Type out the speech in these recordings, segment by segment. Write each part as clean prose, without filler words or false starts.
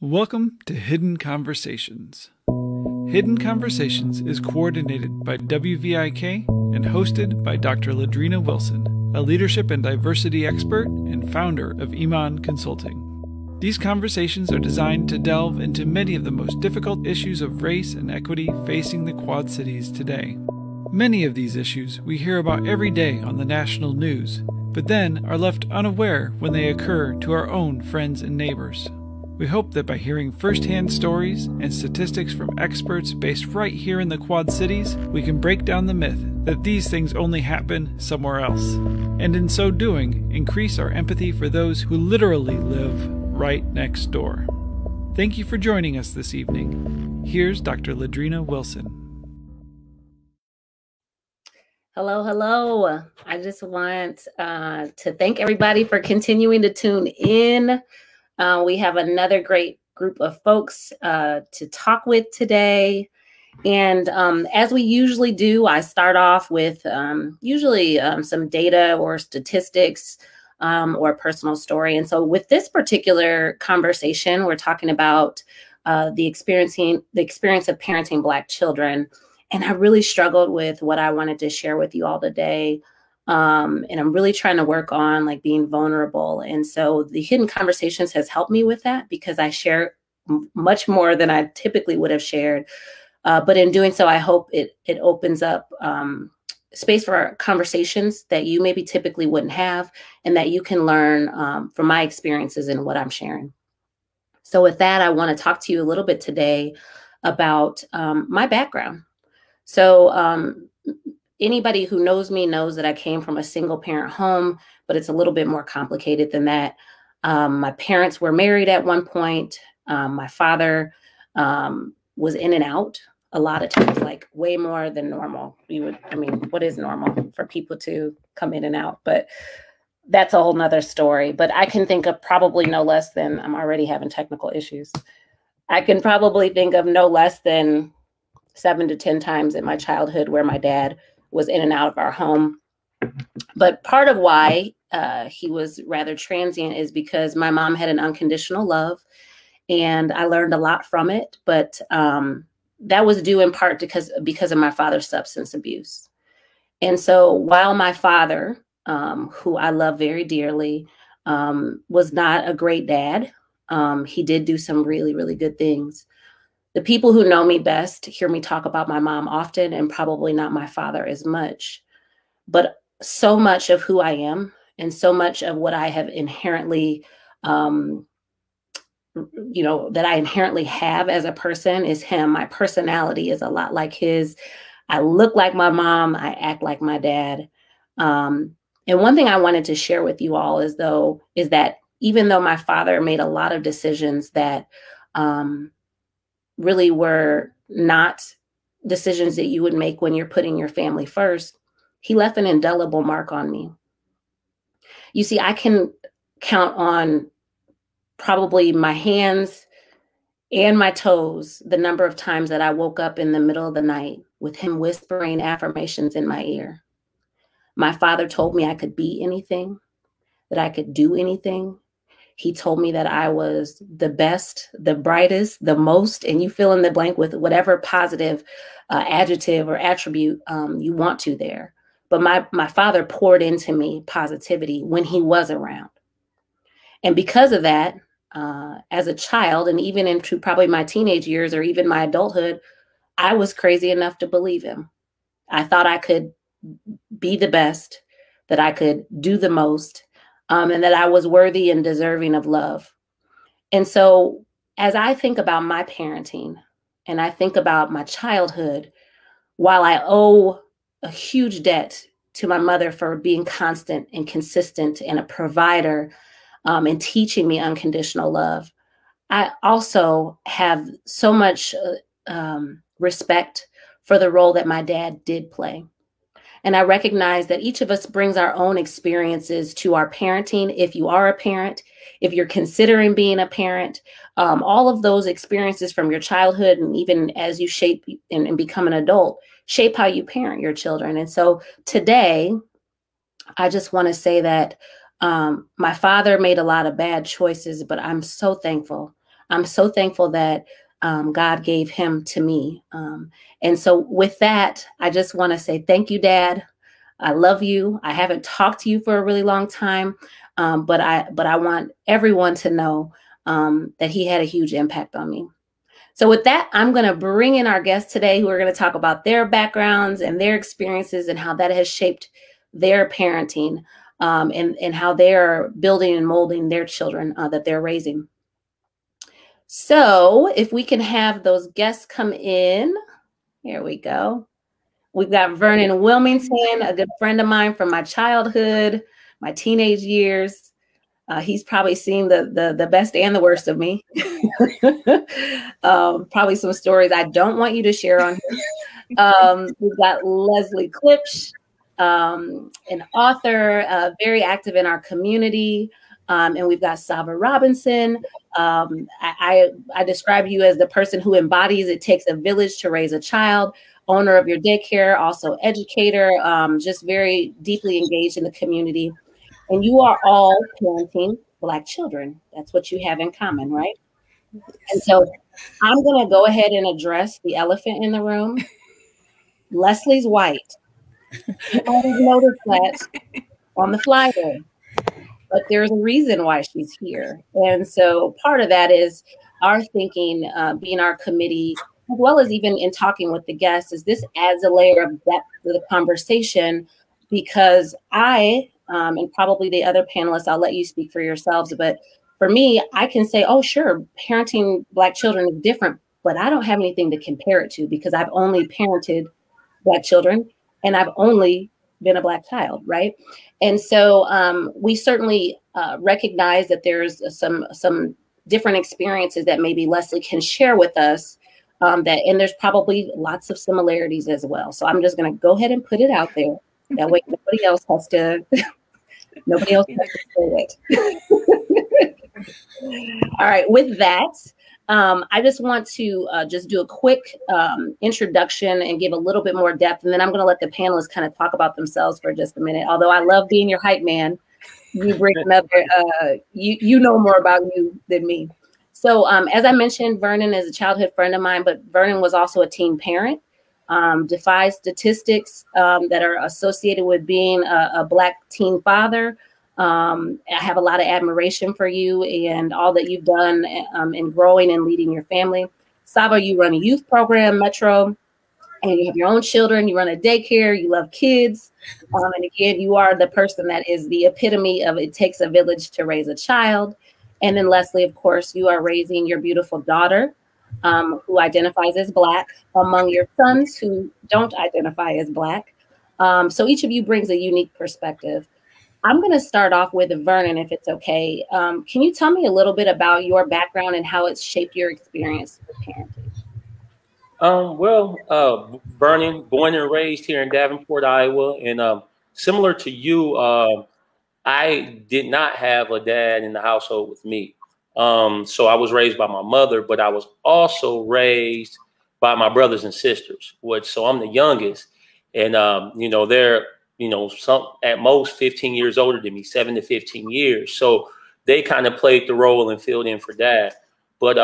Welcome to Hidden Conversations. Hidden Conversations is coordinated by WVIK and hosted by Dr. LaDrina Wilson, a leadership and diversity expert and founder of IMAN Consulting. These conversations are designed to delve into many of the most difficult issues of race and equity facing the Quad Cities today. Many of these issues we hear about every day on the national news, but then are left unaware when they occur to our own friends and neighbors. We hope that by hearing firsthand stories and statistics from experts based right here in the Quad Cities, we can break down the myth that these things only happen somewhere else, and in so doing, increase our empathy for those who literally live right next door. Thank you for joining us this evening. Here's Dr. LaDrina Wilson. Hello, hello. I just want to thank everybody for continuing to tune in. We have another great group of folks to talk with today. And as we usually do, I start off with some data or statistics or a personal story. And so with this particular conversation, we're talking about the experience of parenting Black children. And I really struggled with what I wanted to share with you all today. And I'm really trying to work on being vulnerable. And so the Hidden Conversations has helped me with that because I share much more than I typically would have shared. But in doing so, I hope it opens up space for conversations that you maybe typically wouldn't have and that you can learn from my experiences and what I'm sharing. So with that, I want to talk to you a little bit today about my background. So anybody who knows me knows that I came from a single parent home, but it's a little bit more complicated than that. My parents were married at one point. My father was in and out a lot of times, way more than normal. What is normal for people to come in and out? But that's a whole nother story. But I can think of probably no less than, I'm already having technical issues. I can probably think of no less than 7 to 10 times in my childhood where my dad was in and out of our home. But part of why he was rather transient is because my mom had an unconditional love and I learned a lot from it. But that was due in part because of my father's substance abuse. And so while my father, who I love very dearly, was not a great dad, he did do some really, really good things. The people who know me best hear me talk about my mom often and probably not my father as much. But so much of who I am and so much of what I have inherently, that I inherently have as a person is him. My personality is a lot like his. I look like my mom. I act like my dad. And one thing I wanted to share with you all is that even though my father made a lot of decisions that really were not decisions that you would make when you're putting your family first, he left an indelible mark on me. You see, I can count on probably my hands and my toes the number of times that I woke up in the middle of the night with him whispering affirmations in my ear. My father told me I could be anything, that I could do anything. He told me that I was the best, the brightest, the most, and you fill in the blank with whatever positive adjective or attribute you want to there. But my father poured into me positivity when he was around. And because of that, as a child, and even into probably my teenage years or even my adulthood, I was crazy enough to believe him. I thought I could be the best, that I could do the most, and that I was worthy and deserving of love. And so as I think about my parenting and I think about my childhood, while I owe a huge debt to my mother for being constant and consistent and a provider and teaching me unconditional love, I also have so much respect for the role that my dad did play. And I recognize that each of us brings our own experiences to our parenting. If you are a parent, if you're considering being a parent, all of those experiences from your childhood and even as you shape and become an adult, shape how you parent your children. And so today, I just want to say that my father made a lot of bad choices, but I'm so thankful. I'm so thankful that God gave him to me. And so with that, I just want to say thank you, Dad. I love you. I haven't talked to you for a really long time, but I want everyone to know that he had a huge impact on me. So with that, I'm going to bring in our guests today who are going to talk about their backgrounds and their experiences and how that has shaped their parenting, and how they're building and molding their children that they're raising. So if we can have those guests come in, here we go. We've got Vernon Wilmington, a good friend of mine from my childhood, my teenage years. He's probably seen the best and the worst of me. Probably some stories I don't want you to share on here. We've got Leslie Klipsch, an author, very active in our community. And we've got Sava Robinson. I describe you as the person who embodies it takes a village to raise a child, owner of your daycare, also educator, just very deeply engaged in the community. And you are all parenting Black children. That's what you have in common, right? And so I'm going to go ahead and address the elephant in the room. Leslie's white. You might have noticed that on the flyer. But there's a reason why she's here. And so part of that is our thinking, being our committee, as well as even in talking with the guests, is this adds a layer of depth to the conversation, because I, and probably the other panelists, I'll let you speak for yourselves, but for me, I can say, oh, sure, parenting Black children is different, but I don't have anything to compare it to because I've only parented Black children and I've only been a Black child, right? And so we certainly recognize that there's some different experiences that maybe Leslie can share with us, and there's probably lots of similarities as well. So I'm just going to go ahead and put it out there. That way nobody else has to say it. All right, with that, I just want to just do a quick introduction and give a little bit more depth, and then I'm going to let the panelists kind of talk about themselves for just a minute. Although I love being your hype man, you bring another, you know more about you than me. So as I mentioned, Vernon is a childhood friend of mine, but Vernon was also a teen parent. Defies statistics that are associated with being a Black teen father. I have a lot of admiration for you and all that you've done in growing and leading your family. Sava, you run a youth program, Metro, and you have your own children. You run a daycare. You love kids. And again, you are the person that is the epitome of it takes a village to raise a child. And then Leslie, of course, you are raising your beautiful daughter, who identifies as Black, among your sons who don't identify as Black. So each of you brings a unique perspective. I'm going to start off with Vernon, if it's okay. Can you tell me a little bit about your background and how it's shaped your experience with parenting? Vernon, born and raised here in Davenport, Iowa. And similar to you, I did not have a dad in the household with me. So I was raised by my mother, but I was also raised by my brothers and sisters. So I'm the youngest. And, they're some at most 15 years older than me, 7 to 15 years. So they kind of played the role and filled in for dad. But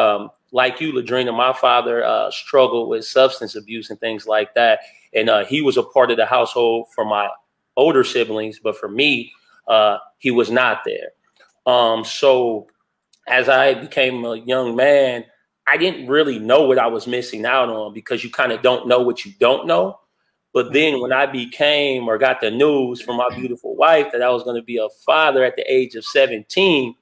like you, LaDrina, my father struggled with substance abuse and things like that. And he was a part of the household for my older siblings. But for me, he was not there. So as I became a young man, I didn't really know what I was missing out on, because you kind of don't know what you don't know. But then when I became or got the news from my beautiful wife that I was going to be a father at the age of 17,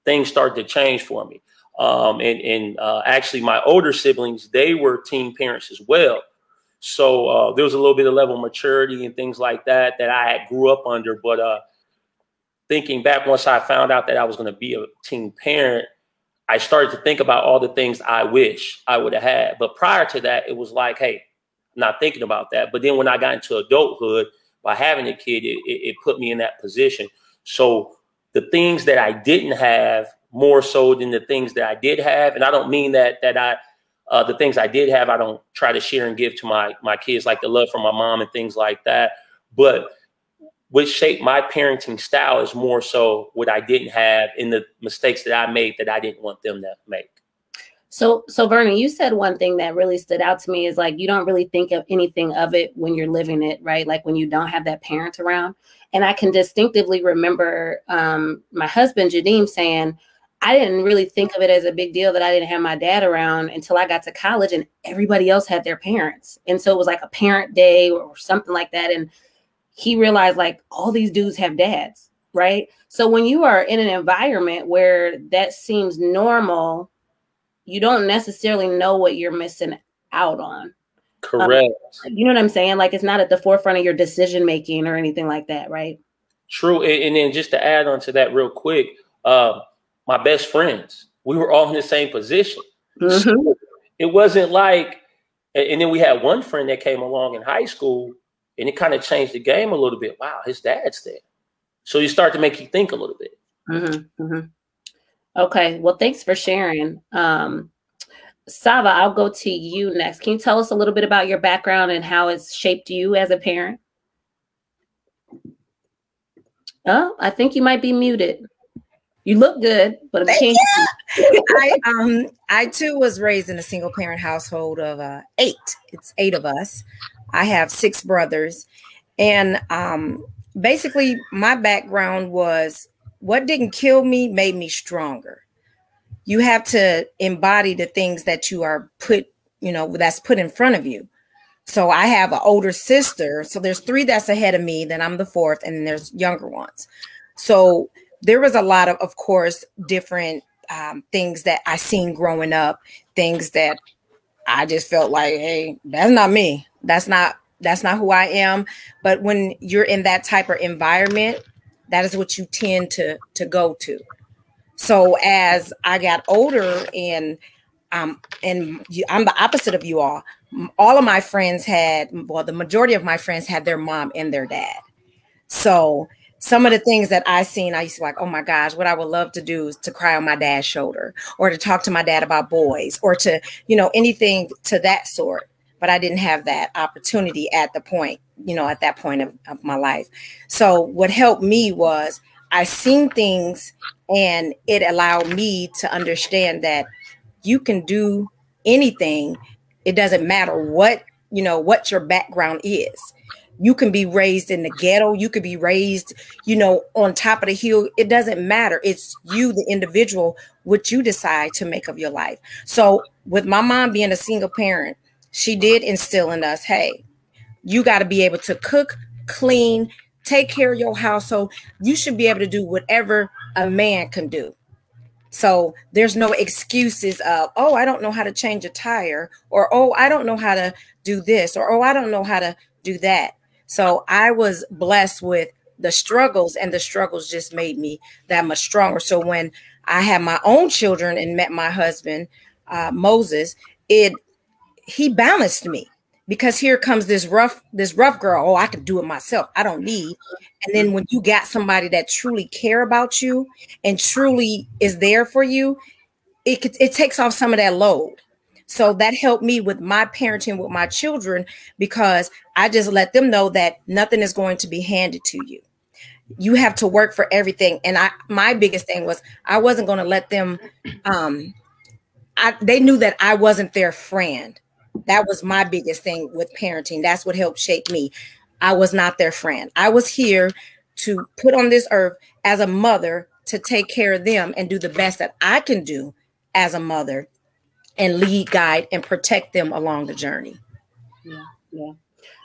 things started to change for me. Actually, my older siblings, they were teen parents as well. So there was a little bit of level of maturity and things like that I grew up under. But thinking back, once I found out that I was going to be a teen parent, I started to think about all the things I wish I would have had. But prior to that, it was like, hey, not thinking about that. But then when I got into adulthood, by having a kid, it put me in that position. So the things that I didn't have more so than the things that I did have. And I don't mean that the things I did have, I don't try to share and give to my kids, like the love from my mom and things like that. But what shaped my parenting style is more so what I didn't have and the mistakes that I made that I didn't want them to make. So Vernon, you said one thing that really stood out to me is like, you don't really think of anything of it when you're living it, right? Like when you don't have that parent around. And I can distinctively remember my husband, Jadeem, saying, I didn't really think of it as a big deal that I didn't have my dad around until I got to college and everybody else had their parents. And so it was like a parent day or something like that. And he realized like all these dudes have dads, right? So when you are in an environment where that seems normal, you don't necessarily know what you're missing out on. Correct. You know what I'm saying? Like it's not at the forefront of your decision making or anything like that, right? True. And then just to add on to that real quick, my best friends, we were all in the same position. Mm-hmm. So it wasn't like, and then we had one friend that came along in high school and it kind of changed the game a little bit. Wow, his dad's there. So you start to make you think a little bit. Mm-hmm. Mm-hmm. Okay. Well, thanks for sharing. Sava, I'll go to you next. Can you tell us a little bit about your background and how it's shaped you as a parent? Oh, I think you might be muted. You look good, but I too was raised in a single parent household of 8. It's 8 of us. I have 6 brothers. And basically my background was what didn't kill me made me stronger. You have to embody the things that you are put, that's put in front of you. So I have an older sister. So there's 3 that's ahead of me. Then I'm the 4th, and then there's younger ones. So there was a lot of course, different things that I seen growing up, things that I just felt like, hey, that's not me. That's not who I am. But when you're in that type of environment, that is what you tend to go to. So as I got older and I'm the opposite of you all. All of my friends the majority of my friends had their mom and their dad. So some of the things that I seen, I used to like, oh my gosh, what I would love to do is to cry on my dad's shoulder or to talk to my dad about boys or to, anything to that sort. But I didn't have that opportunity at that point of my life. So what helped me was I seen things and it allowed me to understand that you can do anything. It doesn't matter what your background is. You can be raised in the ghetto. You could be raised, on top of the hill. It doesn't matter. It's you, the individual, what you decide to make of your life. So with my mom being a single parent, she did instill in us, hey, you got to be able to cook, clean, take care of your household. You should be able to do whatever a man can do. So there's no excuses of, oh, I don't know how to change a tire, or, oh, I don't know how to do this, or, oh, I don't know how to do that. So I was blessed with the struggles, and the struggles just made me that much stronger. So when I had my own children and met my husband, Moses, he balanced me. Because here comes this rough girl. Oh, I can do it myself. I don't need. And then when you got somebody that truly care about you and truly is there for you, it takes off some of that load. So that helped me with my parenting with my children, because I just let them know that nothing is going to be handed to you. You have to work for everything. And my biggest thing was I wasn't going to let them. They knew that I wasn't their friend. That was my biggest thing with parenting. That's what helped shape me. I was not their friend. I was here to put on this earth as a mother to take care of them and do the best that I can do as a mother and lead, guide, and protect them along the journey. Yeah.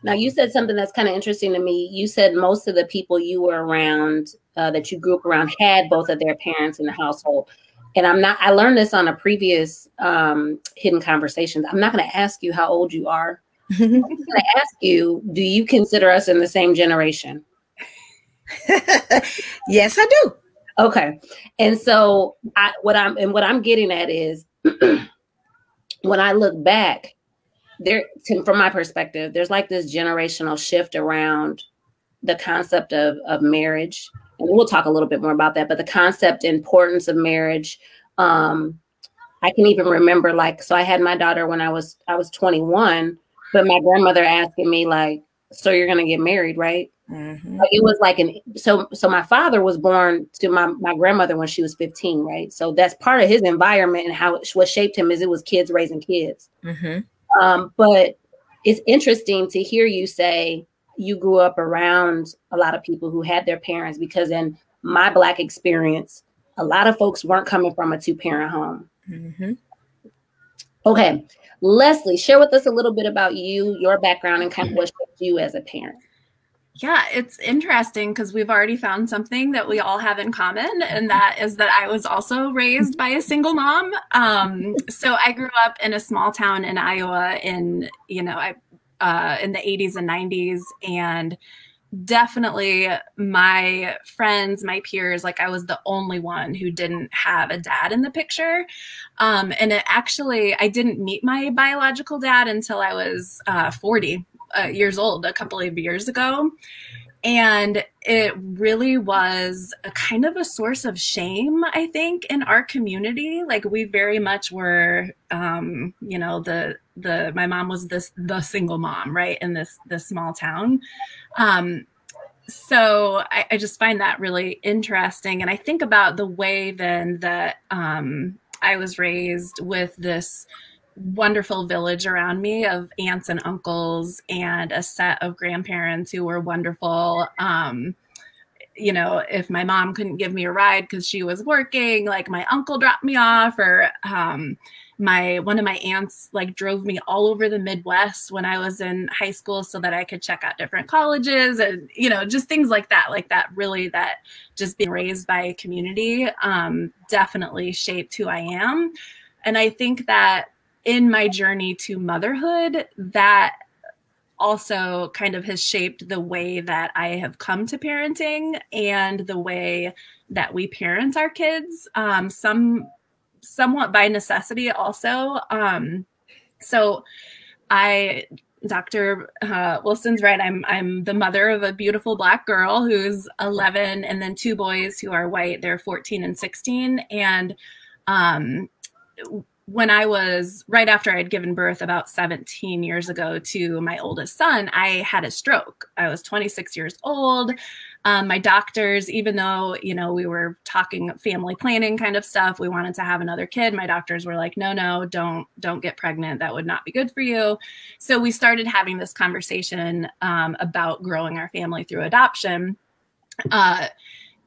Now, you said something that's kind of interesting to me. You said most of the people you were around, that you grew up around, had both of their parents in the household. And I learned this on a previous Hidden Conversations. I'm not going to ask you how old you are. I'm going to ask you, do you consider us in the same generation? Yes, I do. Okay. And so what I'm getting at is when I look back, from my perspective, there's like this generational shift around the concept of marriage. And we'll talk a little bit more about that, but the concept, importance of marriage. I can even remember, so I had my daughter when I was 21, but my grandmother asking me so you're going to get married, right? Like it was like so my father was born to my grandmother when she was 15, right? So that's part of his environment, and how what shaped him is it was kids raising kids. But it's interesting to hear you say you grew up around a lot of people who had their parents, because in my Black experience, a lot of folks weren't coming from a 2-parent home. Okay, Leslie, share with us a little bit about you, your background, and kind of what shaped you as a parent. Yeah, it's interesting because we've already found something that we all have in common, and that is that I was also raised by a single mom. So I grew up in a small town in Iowa in the 80s and 90s, and definitely my friends, my peers, like I was the only one who didn't have a dad in the picture. And I didn't meet my biological dad until I was 40 years old, a couple of years ago. And it really was a kind of a source of shame, I think, in our community. Like we very much were, my mom was the single mom, right, in this small town. So I just find that really interesting. And I think about the way then that I was raised with this wonderful village around me of aunts and uncles and a set of grandparents who were wonderful. If my mom couldn't give me a ride because she was working, like my uncle dropped me off, or one of my aunts like drove me all over the Midwest when I was in high school so that I could check out different colleges, and just things like that really that just being raised by a community definitely shaped who I am. And I think that in my journey to motherhood, that also kind of has shaped the way that I have come to parenting and the way that we parent our kids, somewhat by necessity also. So Dr. Wilson's right. I'm the mother of a beautiful Black girl who's 11, and then 2 boys who are white. They're 14 and 16. And when I was right after I'd given birth about 17 years ago to my oldest son, I had a stroke. I was 26 years old. My doctors, even though, we were talking family planning kind of stuff, we wanted to have another kid. My doctors were like, no, don't get pregnant. That would not be good for you. So we started having this conversation about growing our family through adoption. And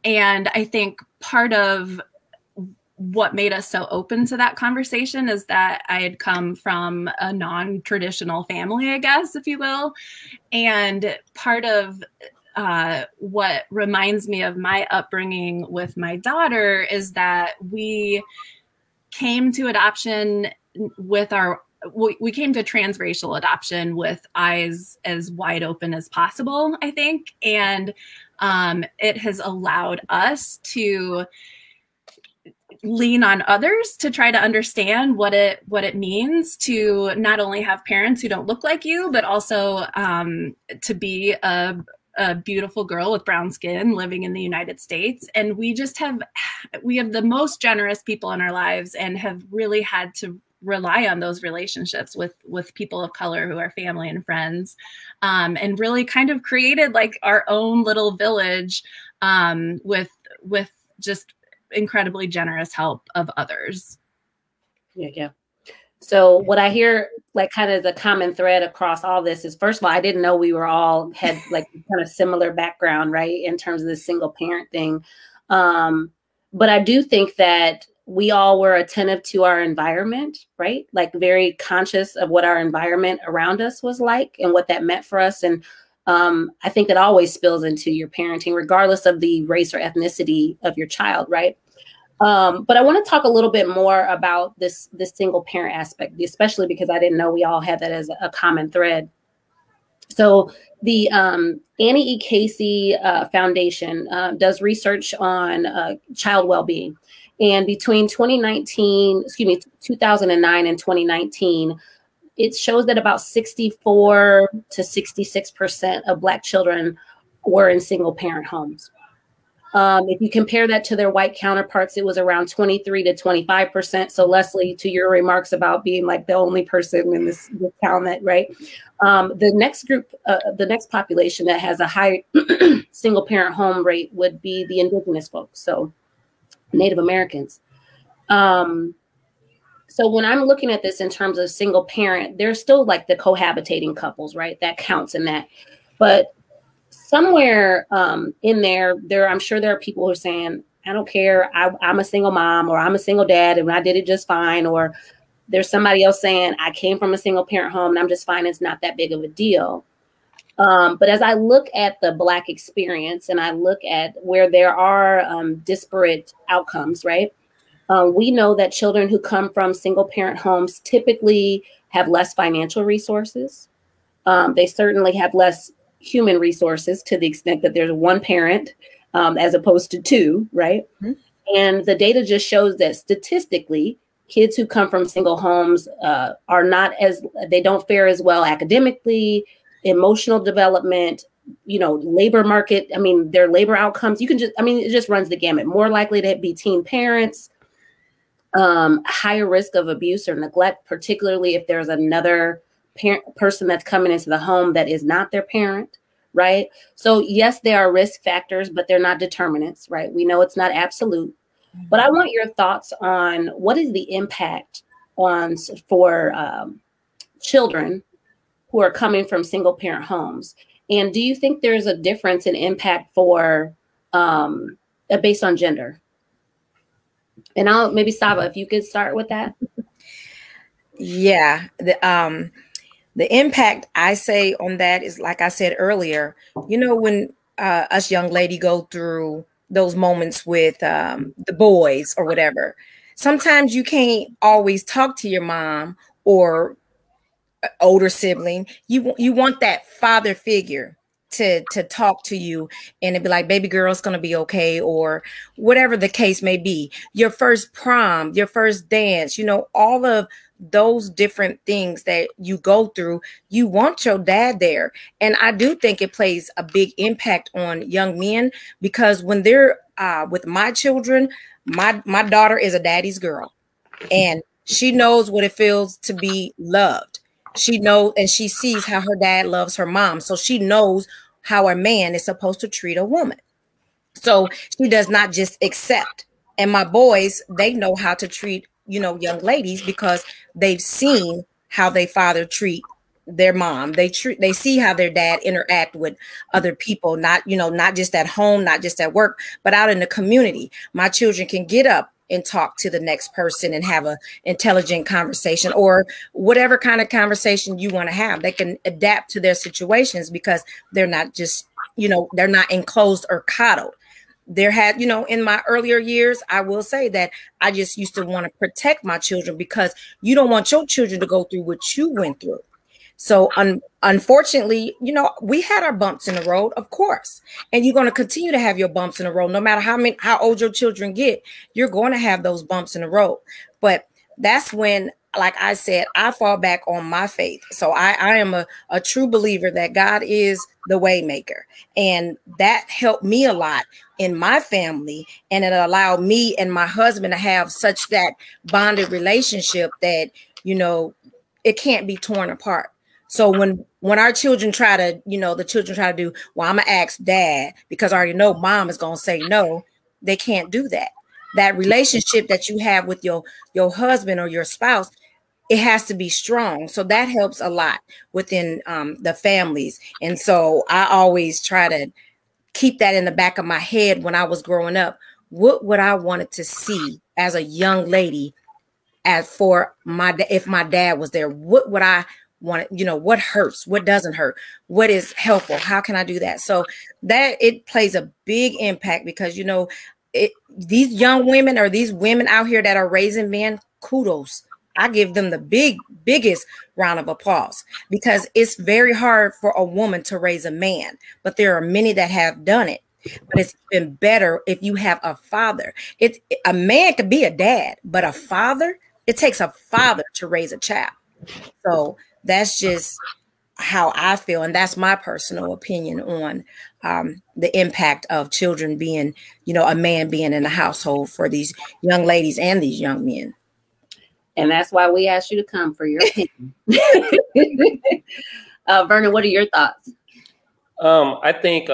I think part of what made us so open to that conversation is that I had come from a non-traditional family, I guess, if you will. And part of what reminds me of my upbringing with my daughter is that we came to adoption we came to transracial adoption with eyes as wide open as possible, I think. And it has allowed us to lean on others to try to understand what it means to not only have parents who don't look like you, but also to be a beautiful girl with brown skin living in the United States. And we have the most generous people in our lives, and have really had to rely on those relationships with people of color who are family and friends, and really kind of created like our own little village with just incredibly generous help of others. Yeah. So what I hear, like kind of the common thread across all this is, first of all, I didn't know we were all had like kind of similar background, right, in terms of this single parent thing. But I do think that we all were attentive to our environment, right? Like very conscious of what our environment around us was like and what that meant for us. And I think that always spills into your parenting, regardless of the race or ethnicity of your child, right? But I want to talk a little bit more about this single parent aspect, especially because I didn't know we all had that as a common thread. So the Annie E. Casey Foundation does research on child well-being. And between 2009 and 2019, it shows that about 64 to 66% of Black children were in single parent homes. If you compare that to their white counterparts, it was around 23 to 25%. So Leslie, to your remarks about being like the only person in this town that, right? The next group, the next population that has a high single parent home rate would be the indigenous folks, so Native Americans. So when I'm looking at this in terms of single parent, there's still like the cohabitating couples, right? That counts in that. But somewhere in there, I'm sure there are people who are saying, I don't care, I'm a single mom, or I'm a single dad and I did it just fine. Or there's somebody else saying, I came from a single parent home and I'm just fine. It's not that big of a deal. But as I look at the Black experience and I look at where there are disparate outcomes, right? We know that children who come from single parent homes typically have less financial resources. They certainly have less human resources to the extent that there's one parent as opposed to two, right? Mm-hmm. And the data just shows that statistically, kids who come from single homes they don't fare as well academically, emotional development, labor market. I mean, their labor outcomes, it just runs the gamut. More likely to be teen parents, higher risk of abuse or neglect, particularly if there's another person that's coming into the home that is not their parent, right? So yes, there are risk factors, but they're not determinants, right? We know it's not absolute. But I want your thoughts on what is the impact for children who are coming from single parent homes. And do you think there's a difference in impact for based on gender? And maybe Sava, if you could start with that. Yeah, the impact I say on that is, like I said earlier, when us young lady go through those moments with the boys or whatever, sometimes you can't always talk to your mom or older sibling. You want that father figure to talk to you and it'd be like, baby girl, it's going to be okay, or whatever the case may be. Your first prom, your first dance, all of those different things that you go through, you want your dad there. And I do think it plays a big impact on young men, because when they're with my children, my daughter is a daddy's girl and she knows what it feels to be loved. She knows, and she sees how her dad loves her mom. So she knows how a man is supposed to treat a woman. So she does not just accept. And my boys, they know how to treat, young ladies, because they've seen how their father treat their mom. They see how their dad interact with other people, not just at home, not just at work, but out in the community. My children can get up and talk to the next person and have an intelligent conversation, or whatever kind of conversation you want to have. They can adapt to their situations because they're not just, they're not enclosed or coddled. There had, in my earlier years, I will say that I just used to want to protect my children, because you don't want your children to go through what you went through. So unfortunately, we had our bumps in the road, of course, and you're going to continue to have your bumps in the road. No matter how old your children get, you're going to have those bumps in the road. But that's when, like I said, I fall back on my faith. So I am a true believer that God is the way maker. And that helped me a lot in my family. And it allowed me and my husband to have such that bonded relationship that, it can't be torn apart. So when our children try to, the children try to do, well, I'm going to ask dad because I already know mom is going to say no, they can't do that. That relationship that you have with your husband or your spouse, it has to be strong. So that helps a lot within the families. And so I always try to keep that in the back of my head when I was growing up. What would I wanted to see as a young lady if my dad was there? What would I want? What hurts? What doesn't hurt? What is helpful? How can I do that? So that it plays a big impact, because, these young women, or these women out here that are raising men, kudos. I give them the biggest round of applause, because it's very hard for a woman to raise a man, but there are many that have done it. But it's even better if you have a father. A man could be a dad, but a father, it takes a father to raise a child. So that's just how I feel, and that's my personal opinion on the impact of children being, a man being in the household for these young ladies and these young men. And that's why we asked you to come for your opinion. Vernon, what are your thoughts? I think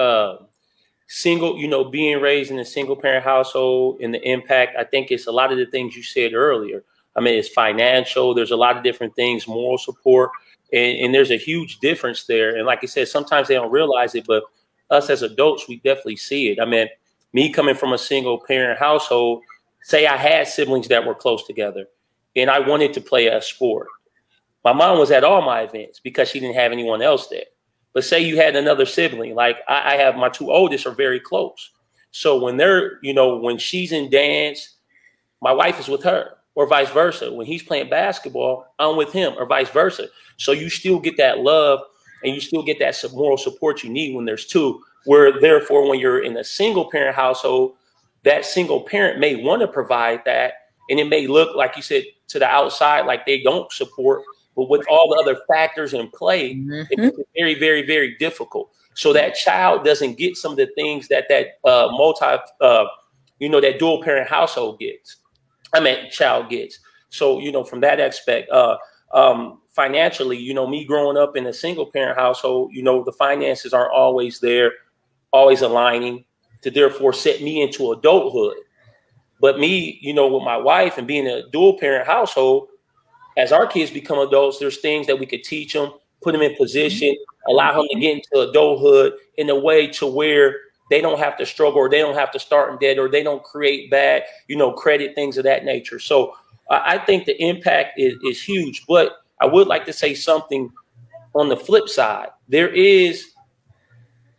being raised in a single parent household and the impact, I think it's a lot of the things you said earlier. I mean, it's financial. There's a lot of different things, moral support, and there's a huge difference there. And like I said, sometimes they don't realize it, but us as adults, we definitely see it. I mean, me coming from a single parent household, say I had siblings that were close together and I wanted to play a sport. My mom was at all my events because she didn't have anyone else there. But say you had another sibling, like I have my two oldest are very close. So when they're, when she's in dance, my wife is with her, or vice versa. When he's playing basketball, I'm with him, or vice versa. So you still get that love and you still get that moral support you need when there's two, where therefore when you're in a single parent household, that single parent may want to provide that. And it may look, like you said, to the outside, like they don't support, but with all the other factors in play, it's very, very, very difficult. So that child doesn't get some of the things that that dual parent household gets. Child gets. So, from that aspect, financially, me growing up in a single parent household, the finances aren't always there, always aligning to therefore set me into adulthood. But me, with my wife and being a dual parent household, as our kids become adults, there's things that we could teach them, put them in position, allow them to get into adulthood in a way to where they don't have to struggle, or they don't have to start in debt, or they don't create bad, credit, things of that nature. So I think the impact is huge. But I would like to say something on the flip side. There is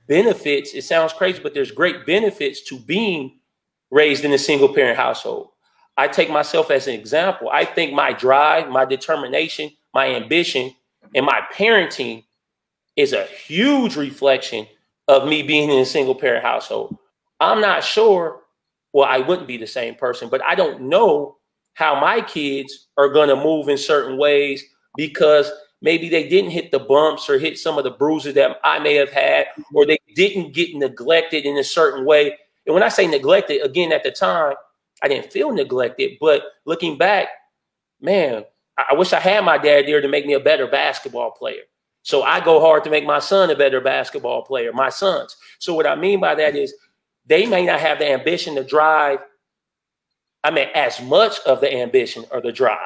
benefits. It sounds crazy, but there's great benefits to being raised in a single parent household. I take myself as an example. I think my drive, my determination, my ambition, and my parenting is a huge reflection of me being in a single parent household. I'm not sure, well, I wouldn't be the same person, but I don't know how my kids are going to move in certain ways because maybe they didn't hit the bumps or hit some of the bruises that I may have had, or they didn't get neglected in a certain way. And when I say neglected, again, at the time, I didn't feel neglected, but looking back, man, I wish I had my dad there to make me a better basketball player. So I go hard to make my son a better basketball player, my sons. So what I mean by that is they may not have the ambition to drive. As much of the ambition or the drive.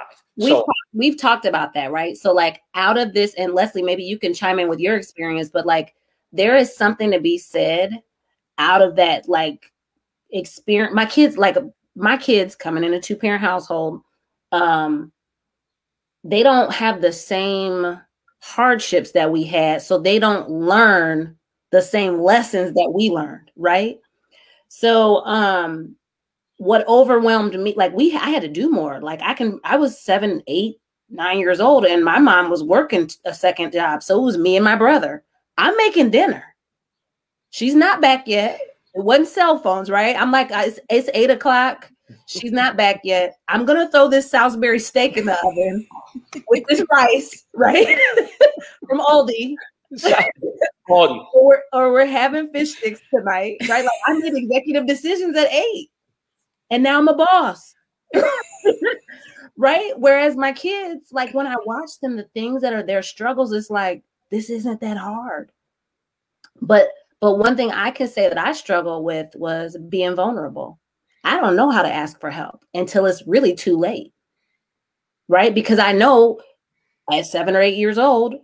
We've talked about that, right? So like out of this, and Leslie, maybe you can chime in with your experience, but like there is something to be said out of that, like experience. My kids coming in a two-parent household, they don't have the same hardships that we had. So they don't learn the same lessons that we learned, right? So what overwhelmed me, like I had to do more. Like I was 7, 8, 9 years old and my mom was working a second job. So it was me and my brother. I'm making dinner. She's not back yet. It wasn't cell phones, right? I'm like, it's 8 o'clock. She's not back yet. I'm going to throw this Salisbury steak in the oven with this rice, right? From Aldi. Or we're having fish sticks tonight, right? Like I made executive decisions at 8. And now I'm a boss, right? Whereas my kids, like when I watch them, the things that are their struggles, it's like, this isn't that hard. But one thing I can say that I struggle with was being vulnerable. I don't know how to ask for help until it's really too late, right? Because I know at 7 or 8 years old,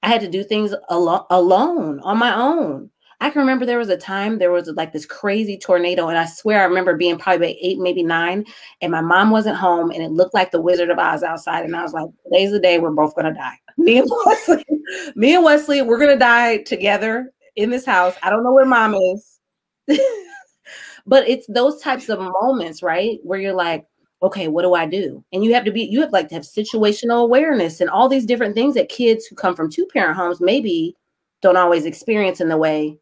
I had to do things alone on my own. I can remember there was a time there was like this crazy tornado. And I swear I remember being probably about 8, maybe 9. And my mom wasn't home and it looked like the Wizard of Oz outside. And I was like, today's the day we're both going to die. Me and Wesley, we're going to die together in this house. I don't know where mom is. But it's those types of moments, right? Where you're like, okay, what do I do? And you have to have situational awareness and all these different things that kids who come from 2-parent homes maybe don't always experience in the way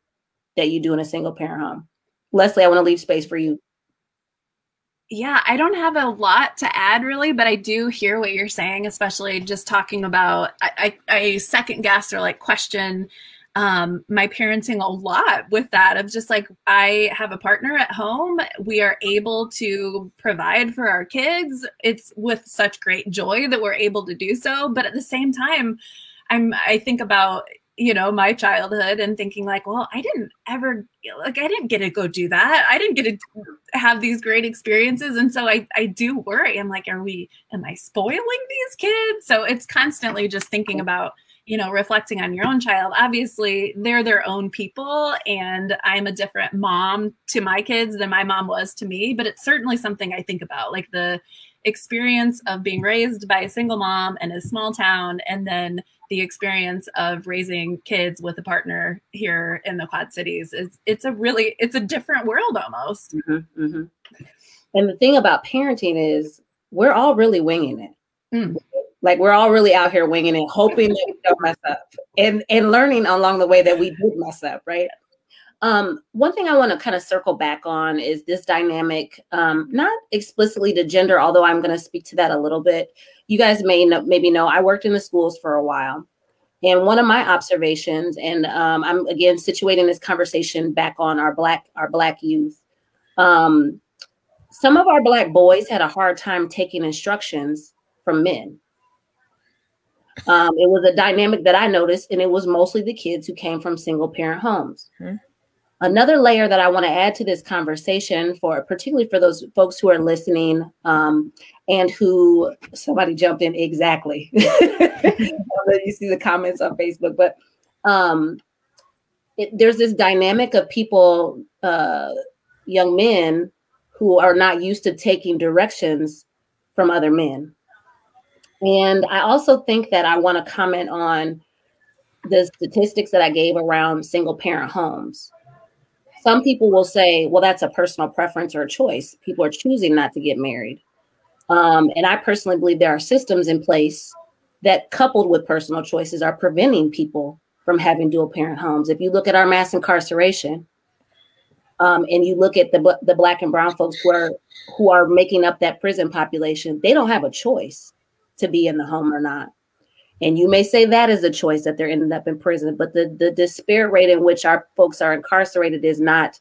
that you do in a single parent home. Leslie, I want to leave space for you. Yeah, I don't have a lot to add really, but I do hear what you're saying, especially just talking about, I second guess or like question my parenting a lot with that of just like, I have a partner at home. We are able to provide for our kids. It's with such great joy that we're able to do so. But at the same time, I think about, you know, my childhood and thinking like, well, I didn't get to go do that. I didn't get to have these great experiences. And so I do worry. I'm like, am I spoiling these kids? So it's constantly just thinking about, you know, reflecting on your own child. Obviously, they're their own people, and I'm a different mom to my kids than my mom was to me. But it's certainly something I think about, like the experience of being raised by a single mom in a small town, and then the experience of raising kids with a partner here in the Quad Cities. It's a different world almost. Mm-hmm, mm-hmm. And the thing about parenting is we're all really winging it. Mm. Like we're all really out here winging it, hoping that we don't mess up and learning along the way that we did mess up, right? One thing I want to kind of circle back on is this dynamic, not explicitly to gender, although I'm going to speak to that a little bit. You guys maybe know I worked in the schools for a while. And one of my observations, and I'm again situating this conversation back on our black youth. Some of our Black boys had a hard time taking instructions from men. It was a dynamic that I noticed, and it was mostly the kids who came from single parent homes. Mm-hmm. Another layer that I want to add to this conversation, particularly for those folks who are listening, and who somebody jumped in exactly. You see the comments on Facebook, but there's this dynamic of people, young men, who are not used to taking directions from other men. And I also think that I want to comment on the statistics that I gave around single parent homes. Some people will say, well, that's a personal preference or a choice. People are choosing not to get married. And I personally believe there are systems in place that, coupled with personal choices, are preventing people from having dual parent homes. If you look at our mass incarceration, and you look at the Black and brown folks who are making up that prison population, they don't have a choice to be in the home or not. And you may say that is a choice that they're ending up in prison, but the disparate rate in which our folks are incarcerated is not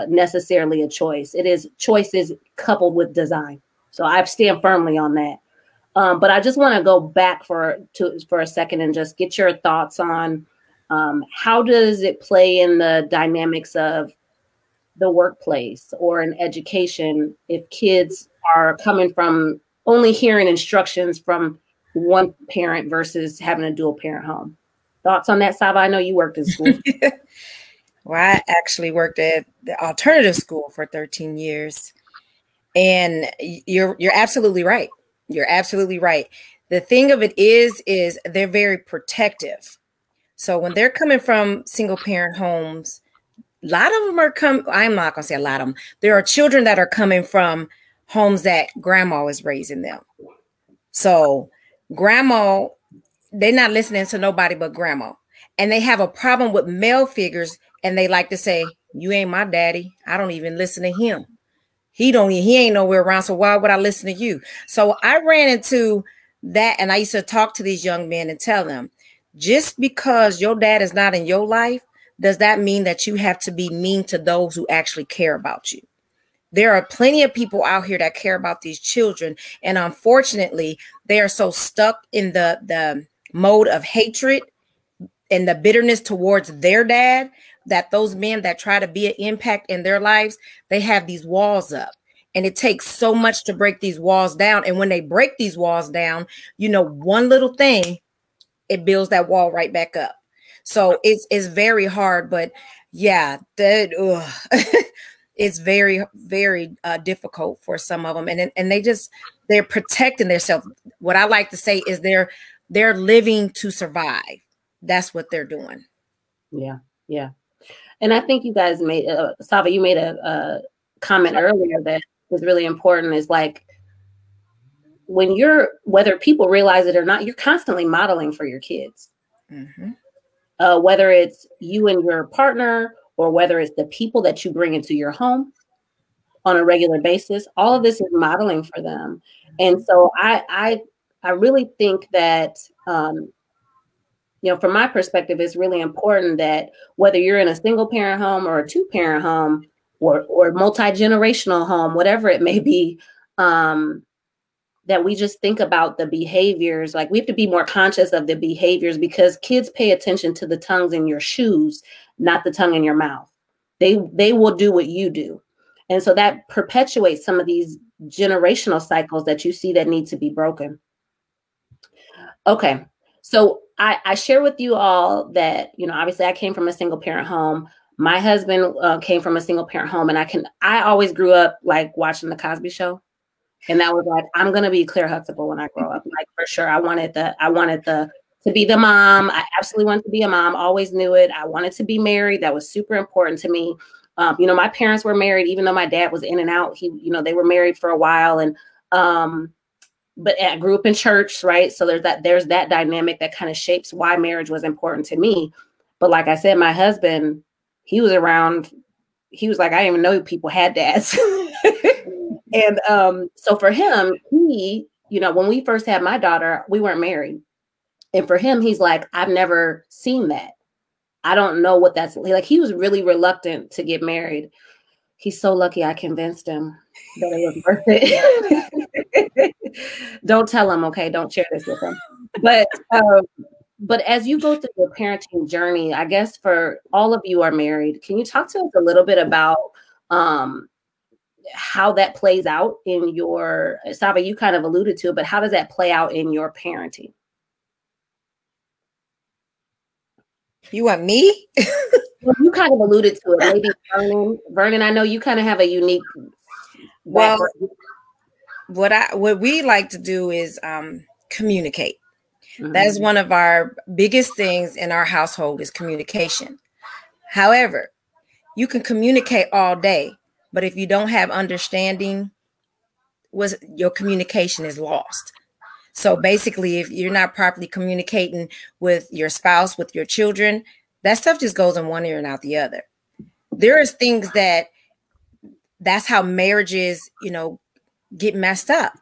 necessarily a choice. It is choices coupled with design. So I stand firmly on that. But I just want to go back for a second and just get your thoughts on how does it play in the dynamics of the workplace or in education if kids are coming from only hearing instructions from one parent versus having a dual parent home. Thoughts on that, Sava? I know you worked in school. Well, I actually worked at the alternative school for 13 years. And you're absolutely right. You're absolutely right. The thing of it is they're very protective. So when they're coming from single parent homes, a lot of them I'm not going to say a lot of them. There are children that are coming from homes that grandma is raising them. So grandma, they're not listening to nobody but grandma. And they have a problem with male figures. And they like to say, you ain't my daddy. I don't even listen to him. He ain't nowhere around. So why would I listen to you? So I ran into that. And I used to talk to these young men and tell them, just because your dad is not in your life, does that mean that you have to be mean to those who actually care about you? There are plenty of people out here that care about these children. And unfortunately, they are so stuck in the mode of hatred and the bitterness towards their dad that those men that try to be an impact in their lives, they have these walls up. And it takes so much to break these walls down. And when they break these walls down, one little thing, it builds that wall right back up. So it's very hard, but yeah, it's very, very difficult for some of them. And they're protecting themselves. What I like to say is they're living to survive. That's what they're doing. Yeah. Yeah. And I think you guys made, Sava, you made a comment earlier that was really important, is like, whether people realize it or not, you're constantly modeling for your kids. Mm-hmm. Whether it's you and your partner, or whether it's the people that you bring into your home, on a regular basis. All of this is modeling for them. And so I really think that, from my perspective, it's really important that whether you're in a single parent home or a 2-parent home or multi-generational home, whatever it may be, that we just think about the behaviors. Like, we have to be more conscious of the behaviors, because kids pay attention to the tongues in your shoes, not the tongue in your mouth. They will do what you do. And so that perpetuates some of these generational cycles that you see that need to be broken. Okay. So I share with you all that, obviously I came from a single parent home. My husband came from a single parent home, and I always grew up like watching the Cosby Show. And that was like, I'm going to be Claire Huxtable when I grow up. Like, for sure. I wanted to be the mom. I absolutely wanted to be a mom. Always knew it. I wanted to be married. That was super important to me. My parents were married, even though my dad was in and out. They were married for a while. And, but I grew up in church, right? So there's that dynamic that kind of shapes why marriage was important to me. But like I said, my husband, he was around. He was like, I didn't even know people had dads. And so for him, when we first had my daughter, we weren't married. And for him, he's like, I've never seen that. I don't know what that's like. He was really reluctant to get married. He's so lucky I convinced him that it was worth it. Don't tell him, okay? Don't share this with him. But as you go through your parenting journey, I guess for all of you are married, can you talk to us a little bit about how that plays out in your, Sava, you kind of alluded to it, but how does that play out in your parenting? You want me? Well, you kind of alluded to it. Maybe Vernon, I know you kind of have a unique background. Well, what we like to do is communicate. Mm-hmm. That is one of our biggest things in our household, is communication. However, you can communicate all day, but if you don't have understanding, your communication is lost. So basically, if you're not properly communicating with your spouse, with your children, that stuff just goes in one ear and out the other. There is things that's how marriages, get messed up,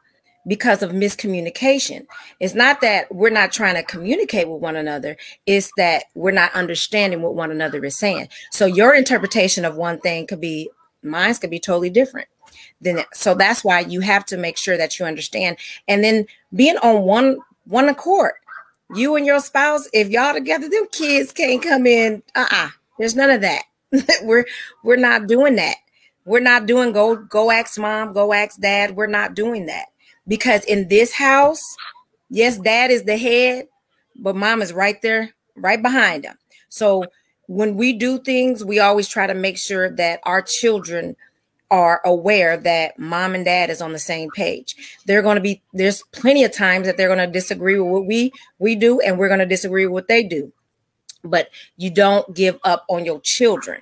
because of miscommunication. It's not that we're not trying to communicate with one another. It's that we're not understanding what one another is saying. So your interpretation of one thing mine could be totally different. So that's why you have to make sure that you understand. And then being on one accord, you and your spouse, if y'all together, them kids can't come in. There's none of that. We're not doing that. We're not doing go ask mom, go ask dad. We're not doing that, because in this house, yes, dad is the head, but mom is right there, right behind him. So when we do things, we always try to make sure that our children are aware that mom and dad is on the same page. There's plenty of times that they're going to disagree with what we do, and we're going to disagree with what they do. But you don't give up on your children.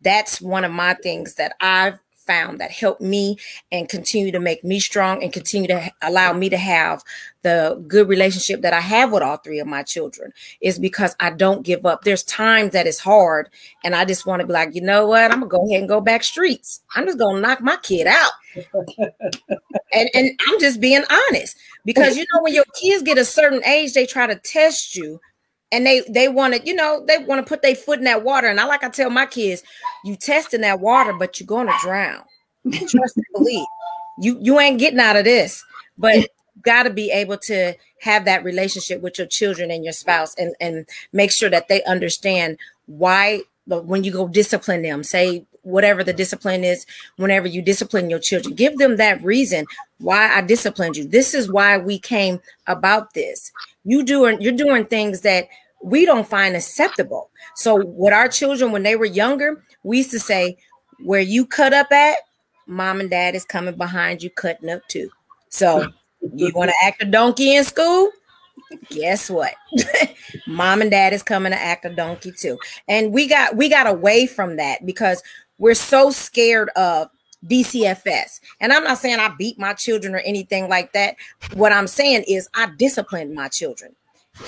That's one of my things that I've found that helped me and continue to make me strong and continue to allow me to have the good relationship that I have with all three of my children, is because I don't give up. There's times that it's hard, and I just want to be like, you know what? I'm gonna go ahead and go back streets. I'm just gonna knock my kid out. and I'm just being honest, because when your kids get a certain age, they try to test you. And they want to, they want to put their foot in that water. And I tell my kids, you testing that water, but you're going to drown. Trust and believe. You ain't getting out of this. But you got to be able to have that relationship with your children and your spouse, and make sure that they understand why, when you go discipline them, say whatever the discipline is, whenever you discipline your children, give them that reason why I disciplined you. This is why we came about this. You're doing things that we don't find acceptable. So with our children, when they were younger, we used to say, where you cut up at, mom and dad is coming behind you cutting up too. So you want to act a donkey in school? Guess what? Mom and dad is coming to act a donkey too. And we got away from that because we're so scared of DCFS. And I'm not saying I beat my children or anything like that. What I'm saying is I disciplined my children.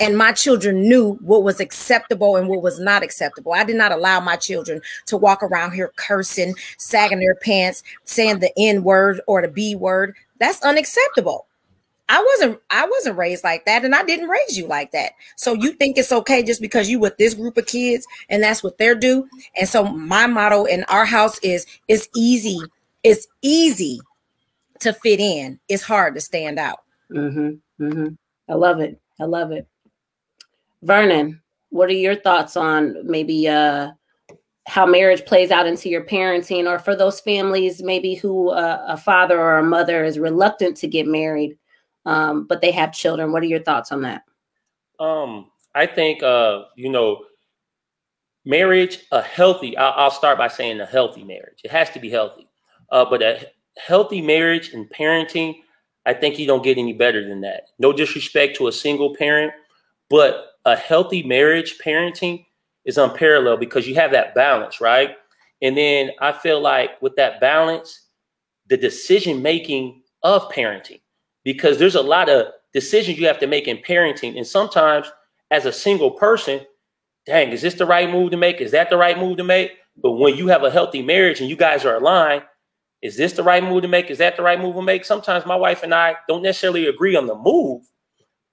And my children knew what was acceptable and what was not acceptable. I did not allow my children to walk around here cursing, sagging their pants, saying the N word or the B word. That's unacceptable. I wasn't raised like that, and I didn't raise you like that. So you think it's okay just because you with this group of kids and that's what they're do. And so my motto in our house is it's easy. It's easy to fit in. It's hard to stand out. Mm-hmm, mm-hmm. I love it. I love it. Vernon, what are your thoughts on maybe how marriage plays out into your parenting, or for those families maybe who a father or a mother is reluctant to get married, but they have children? What are your thoughts on that? I think, marriage, I'll start by saying a healthy marriage. It has to be healthy. But a healthy marriage and parenting, I think you don't get any better than that. No disrespect to a single parent, but a healthy marriage parenting is unparalleled because you have that balance, right? And then I feel like with that balance, the decision making of parenting, because there's a lot of decisions you have to make in parenting. And sometimes as a single person, dang, is this the right move to make? Is that the right move to make? But when you have a healthy marriage and you guys are aligned, is this the right move to make? Is that the right move to make? Sometimes my wife and I don't necessarily agree on the move,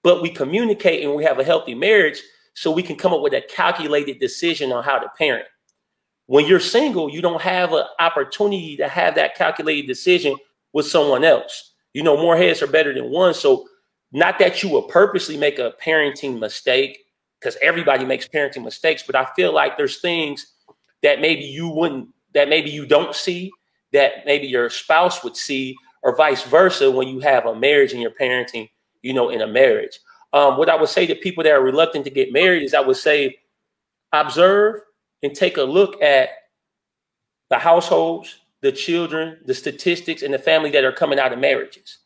but we communicate and we have a healthy marriage so we can come up with a calculated decision on how to parent. When you're single, you don't have an opportunity to have that calculated decision with someone else. More heads are better than one. So not that you will purposely make a parenting mistake, because everybody makes parenting mistakes, but I feel like there's things that maybe you don't see, that maybe your spouse would see, or vice versa when you have a marriage and you're parenting, in a marriage. What I would say to people that are reluctant to get married is I would say, observe and take a look at the households, the children, the statistics, and the family that are coming out of marriages,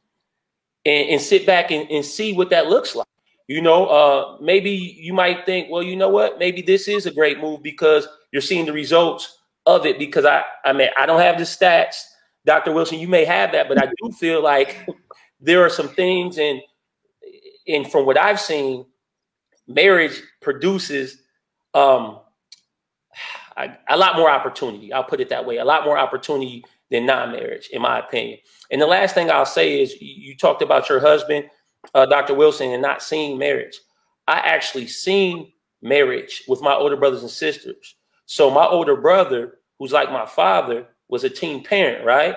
and sit back and see what that looks like. Maybe you might think, well, you know what? Maybe this is a great move because you're seeing the results of it. Because I don't have the stats, Dr. Wilson, you may have that, but I do feel like there are some things, and from what I've seen, marriage produces a lot more opportunity. I'll put it that way, a lot more opportunity than non-marriage, in my opinion. And the last thing I'll say is you talked about your husband, Dr. Wilson, and not seeing marriage. I actually seen marriage with my older brothers and sisters. So my older brother, who's like my father, was a teen parent, right?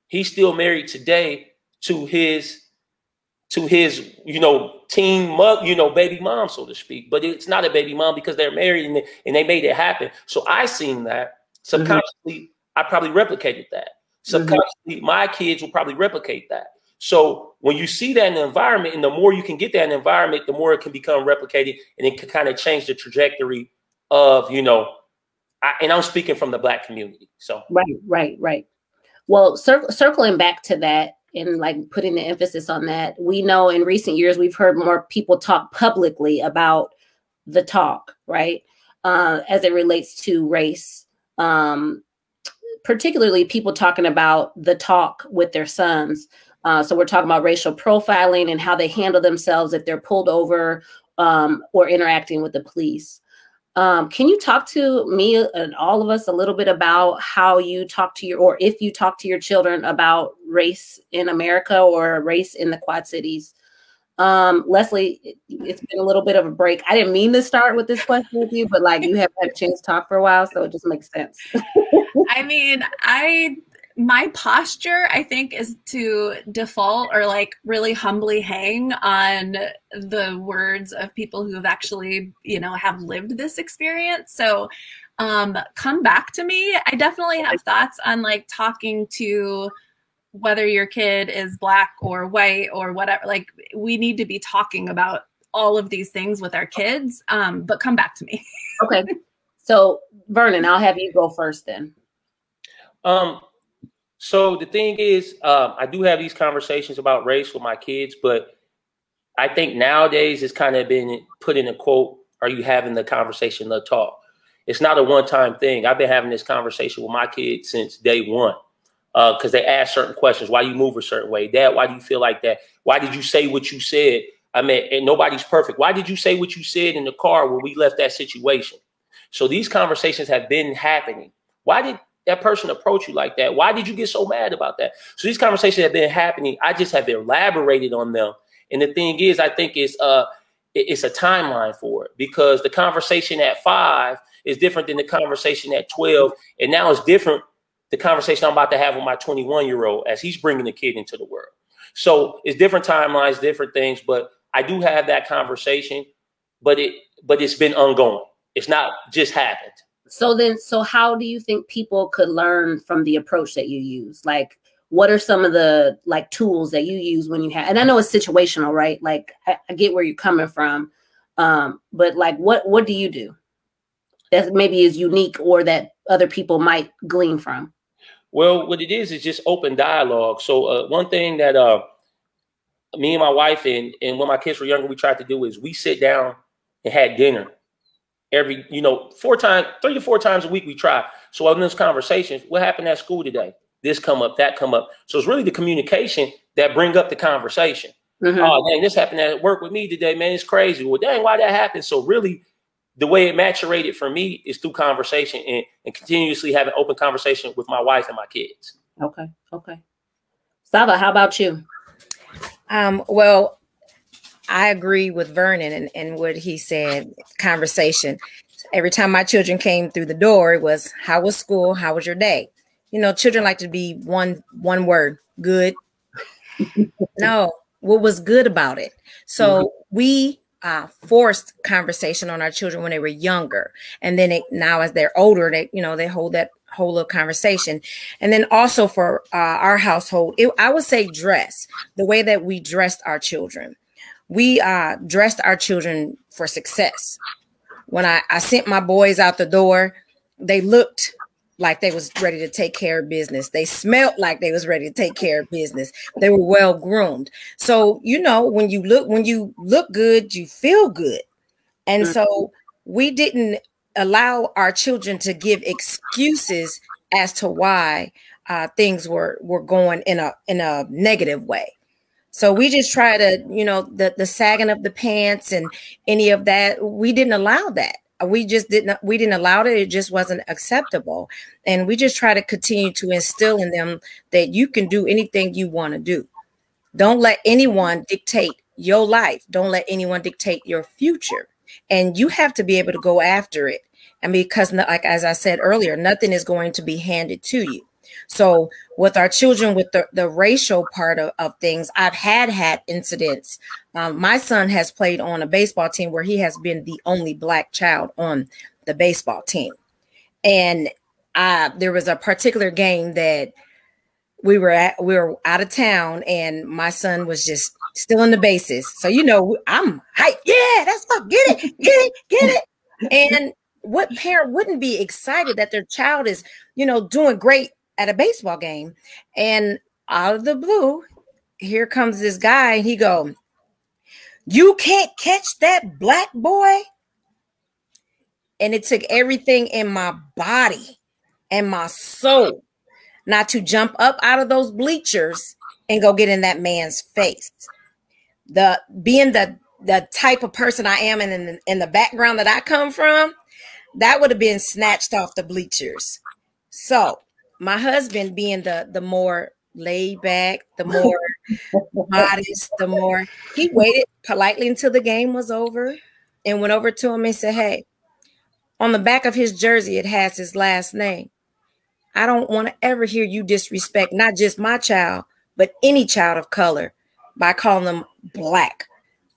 He's still married today to his teen mother, baby mom, so to speak. But it's not a baby mom because they're married and they made it happen. So I seen that. Subconsciously, I probably replicated that. Subconsciously, my kids will probably replicate that. So when you see that in the environment, and the more you can get that in the environment, the more it can become replicated, and it can kind of change the trajectory of, and I'm speaking from the Black community. So right. Well, circling back to that and like putting the emphasis on that, we know in recent years we've heard more people talk publicly about the talk, right, as it relates to race. Particularly people talking about the talk with their sons. So we're talking about racial profiling and how they handle themselves if they're pulled over or interacting with the police. Can you talk to me and all of us a little bit about how you talk to or if you talk to your children about race in America or race in the Quad Cities? Leslie, it's been a little bit of a break. I didn't mean to start with this question with you, but like you have had a chance to talk for a while, so it just makes sense. My posture, I think, is to default or like really humbly hang on the words of people who have actually, have lived this experience. So come back to me. I definitely have thoughts on like talking to whether your kid is Black or white or whatever. Like we need to be talking about all of these things with our kids, but come back to me. Okay. So Vernon, I'll have you go first then. So the thing is, I do have these conversations about race with my kids, but I think nowadays it's kind of been put in a quote, are you having the conversation, the talk? It's not a one-time thing. I've been having this conversation with my kids since day one because they ask certain questions. Why you move a certain way? Dad, why do you feel like that? Why did you say what you said? I mean, and nobody's perfect. Why did you say what you said in the car when we left that situation? So these conversations have been happening. Why did that person approach you like that? Why did you get so mad about that? So these conversations have been happening. I just have elaborated on them. And the thing is, I think it's a timeline for it, because the conversation at 5 is different than the conversation at 12. And now it's different, the conversation I'm about to have with my 21-year-old as he's bringing the kid into the world. So it's different timelines, different things, but I do have that conversation, but it's been ongoing. It's not just happened. So how do you think people could learn from the approach that you use? Like, what are some of the tools that you use when you have, and I know it's situational, right? Like I get where you're coming from. But like, what do you do that maybe is unique or that other people might glean from? Well, what it is just open dialogue. So one thing that me and my wife and when my kids were younger, we tried to do is we sit down and had dinner every, 3 to 4 times a week. We try. So in those conversations, what happened at school today? This come up, that come up. So it's really the communication that bring up the conversation. Mm-hmm. Oh, dang, this happened at work with me today, man. It's crazy. Well, dang, why that happened? So really the way it maturated for me is through conversation and continuously having open conversation with my wife and my kids. Okay. Sava, how about you? Well, I agree with Vernon and what he said, conversation. Every time my children came through the door, it was, how was school? How was your day? Children like to be one word, good. No, what was good about it? So we forced conversation on our children when they were younger. And then now as they're older, they hold that whole little conversation. And then also for our household, I would say dress, the way that we dressed our children. We dressed our children for success. When I sent my boys out the door, they looked like they was ready to take care of business. They smelled like they was ready to take care of business. They were well groomed. So, when you look good, you feel good. And so we didn't allow our children to give excuses as to why things were going in a negative way. So we just try to, the sagging of the pants and any of that, we didn't allow that. We didn't allow it. It just wasn't acceptable. And we just try to continue to instill in them that you can do anything you want to do. Don't let anyone dictate your life. Don't let anyone dictate your future. And you have to be able to go after it. And because, like, as I said earlier, nothing is going to be handed to you. So with our children, with the racial part of things, I've had incidents. My son has played on a baseball team where he has been the only Black child on the baseball team. And there was a particular game that we were out of town and my son was just still in the bases. So, I'm hyped. Yeah, that's what, get it. And what parent wouldn't be excited that their child is, doing great at a baseball game? And out of the blue, here comes this guy and he go, "You can't catch that Black boy." And it took everything in my body and my soul not to jump up out of those bleachers and go get in that man's face. Being the type of person I am and in the background that I come from, that would have been snatched off the bleachers. So my husband, being the more laid back, the more modest, he waited politely until the game was over and went over to him and said, "Hey, on the back of his jersey, it has his last name. I don't want to ever hear you disrespect not just my child, but any child of color by calling them Black.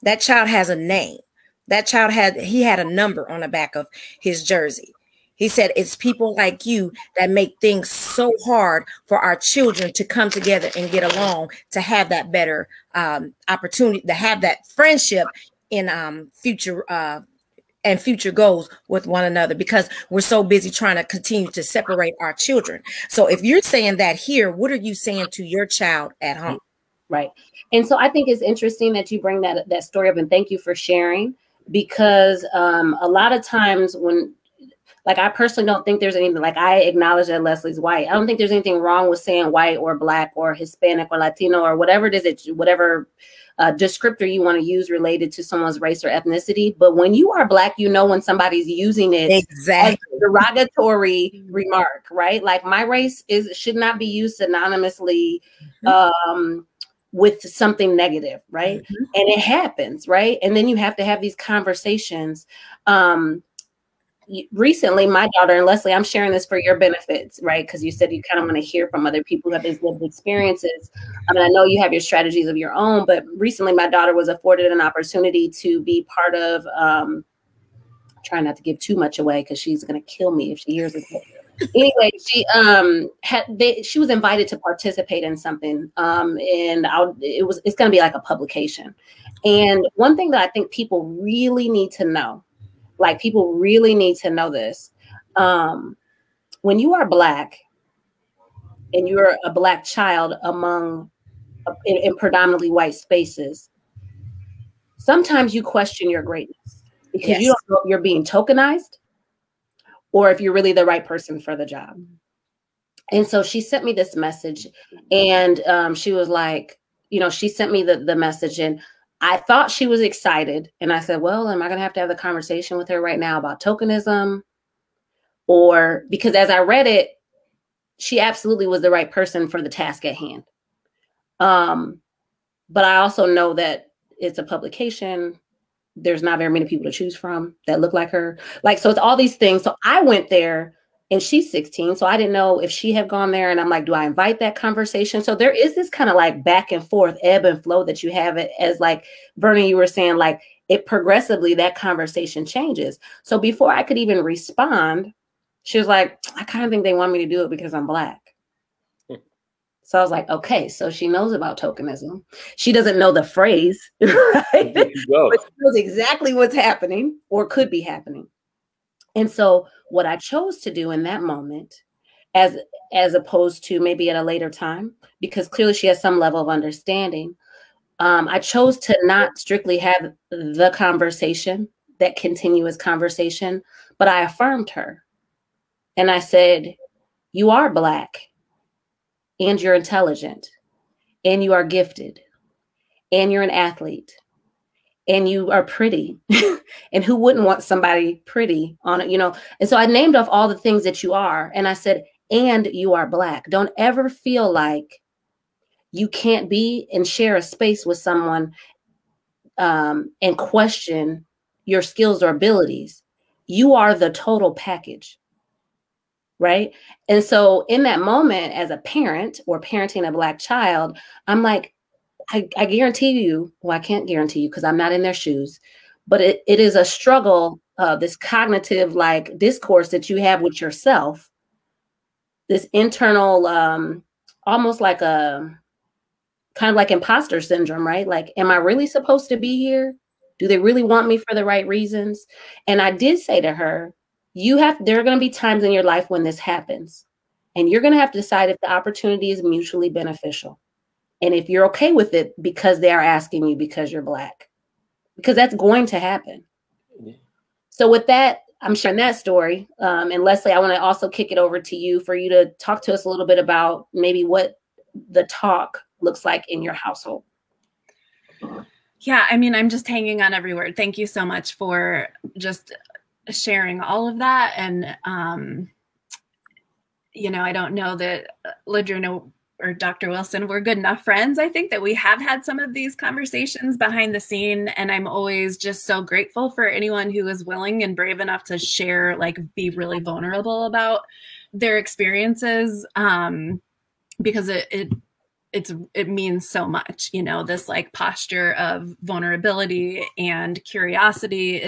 That child has a name. That child had a number on the back of his jersey." He said, "It's people like you that make things so hard for our children to come together and get along, to have that better opportunity, to have that friendship in future goals with one another, because we're so busy trying to continue to separate our children." So if you're saying that here, what are you saying to your child at home? Right. And so I think it's interesting that you bring that story up, and thank you for sharing, because a lot of times when Like, I personally don't think there's anything, like, I acknowledge that Leslie's white. I don't think there's anything wrong with saying white or black or Hispanic or Latino or whatever it is, whatever descriptor you want to use related to someone's race or ethnicity. But when you are black, you know when somebody's using it Exactly. as a derogatory remark, right? Like, my race should not be used synonymously with something negative, right? And it happens, right? And then you have to have these conversations. Recently, my daughter, and Leslie, I'm sharing this for your benefits, right? Because you said you kind of want to hear from other people who have these lived experiences. I mean, I know you have your strategies of your own, but recently my daughter was afforded an opportunity to be part of, try not to give too much away because she's going to kill me if she hears it. Anyway, she was invited to participate in something, and it's going to be like a publication. And one thing that I think people really need to know, like, people really need to know this. When you are Black and you're a Black child in predominantly white spaces, sometimes you question your greatness because you don't know if you're being tokenized or if you're really the right person for the job. And so she sent me this message, and she was like, she sent me the message, and I thought she was excited. And I said, well, am I going to have the conversation with her right now about tokenism? Or because as I read it, she absolutely was the right person for the task at hand. But I also know that it's a publication. There's not very many people to choose from that look like her. Like, so it's all these things. So I went there, and she's 16. So I didn't know if she had gone there, and I'm like, do I invite that conversation? So there is this kind of like back and forth, ebb and flow that you have it as, like, Vernon, you were saying, like, it progressively, that conversation changes. So before I could even respond, she was like, I kind of think they want me to do it because I'm Black. So I was like, okay, so she knows about tokenism. She doesn't know the phrase, right? But she knows exactly what's happening or could be happening. And so what I chose to do in that moment, as opposed to maybe at a later time, because clearly she has some level of understanding, I chose to not strictly have the conversation, that continuous conversation, but I affirmed her. And I said, you are Black, and you're intelligent, and you are gifted, and you're an athlete, and you are pretty. And who wouldn't want somebody pretty on it, And so I named off all the things that you are. And I said, and you are Black. Don't ever feel like you can't be and share a space with someone and question your skills or abilities. You are the total package. Right. And so in that moment, as a parent or parenting a Black child, I'm like, I guarantee you, well, I can't guarantee you because I'm not in their shoes, but it is a struggle, this cognitive like discourse that you have with yourself, this internal, almost like a kind of like imposter syndrome, right? Like, am I really supposed to be here? Do they really want me for the right reasons? And I did say to her, there are going to be times in your life when this happens, and you're going to have to decide if the opportunity is mutually beneficial. And if you're okay with it because they are asking you because you're Black, because that's going to happen. Yeah. So with that, I'm sharing that story. And Leslie, I want to also kick it over to you for you to talk to us a little bit about maybe what the talk looks like in your household. Yeah, I mean, I'm just hanging on every word. Thank you so much for just sharing all of that. And, I don't know that LaDrina or Dr. Wilson, we're good enough friends. I think that we have had some of these conversations behind the scene, and I'm always just so grateful for anyone who is willing and brave enough to share, like, be really vulnerable about their experiences, because it means so much, this like posture of vulnerability and curiosity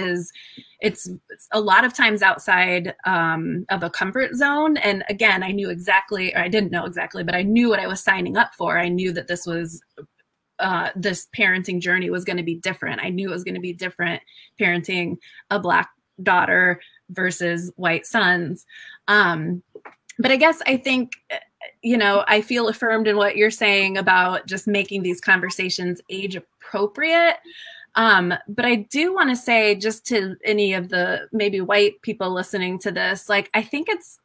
it's a lot of times outside of a comfort zone. And again, I didn't know exactly, but I knew what I was signing up for. I knew that this was, this parenting journey was going to be different. I knew it was going to be different parenting a Black daughter versus white sons. But I guess I think, I feel affirmed in what you're saying about just making these conversations age appropriate. But I do want to say, just to any of the maybe white people listening to this, like, I think it's,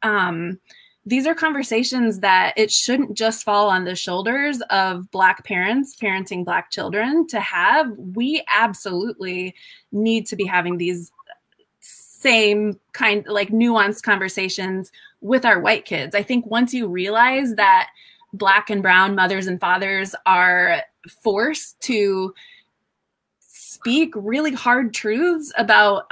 these are conversations that it shouldn't just fall on the shoulders of Black parents parenting Black children to have. We absolutely need to be having these same kind, like, nuanced conversations with our white kids. I think once you realize that Black and brown mothers and fathers are forced to speak really hard truths about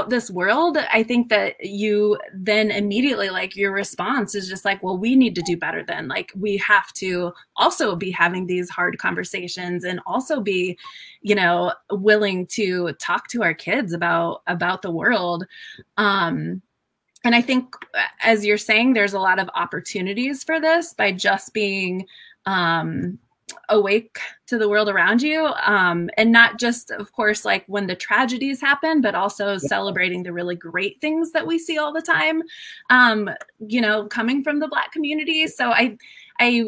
this world, I think that you then immediately, like, your response is just like, well, we need to do better then. Like, we have to also be having these hard conversations and also be, you know, willing to talk to our kids about the world. And I think, as you're saying, there's a lot of opportunities for this by just being awake to the world around you, and not just, of course, like when the tragedies happen, but also celebrating the really great things that we see all the time, you know, coming from the Black community. So I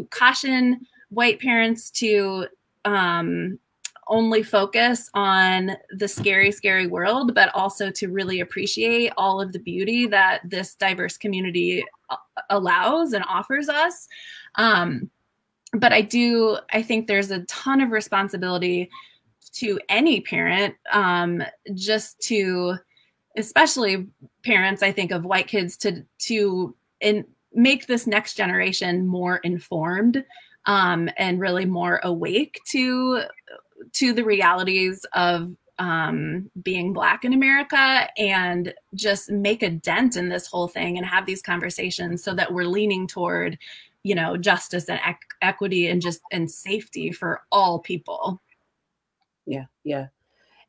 caution white parents to only focus on the scary, scary world, but also to really appreciate all of the beauty that this diverse community allows and offers us. But I think there's a ton of responsibility to any parent, just to, especially parents, I think, of white kids, to make this next generation more informed, and really more awake to the realities of being Black in America, and just make a dent in this whole thing and have these conversations so that we're leaning toward, you know, justice and equity and safety for all people. Yeah. Yeah.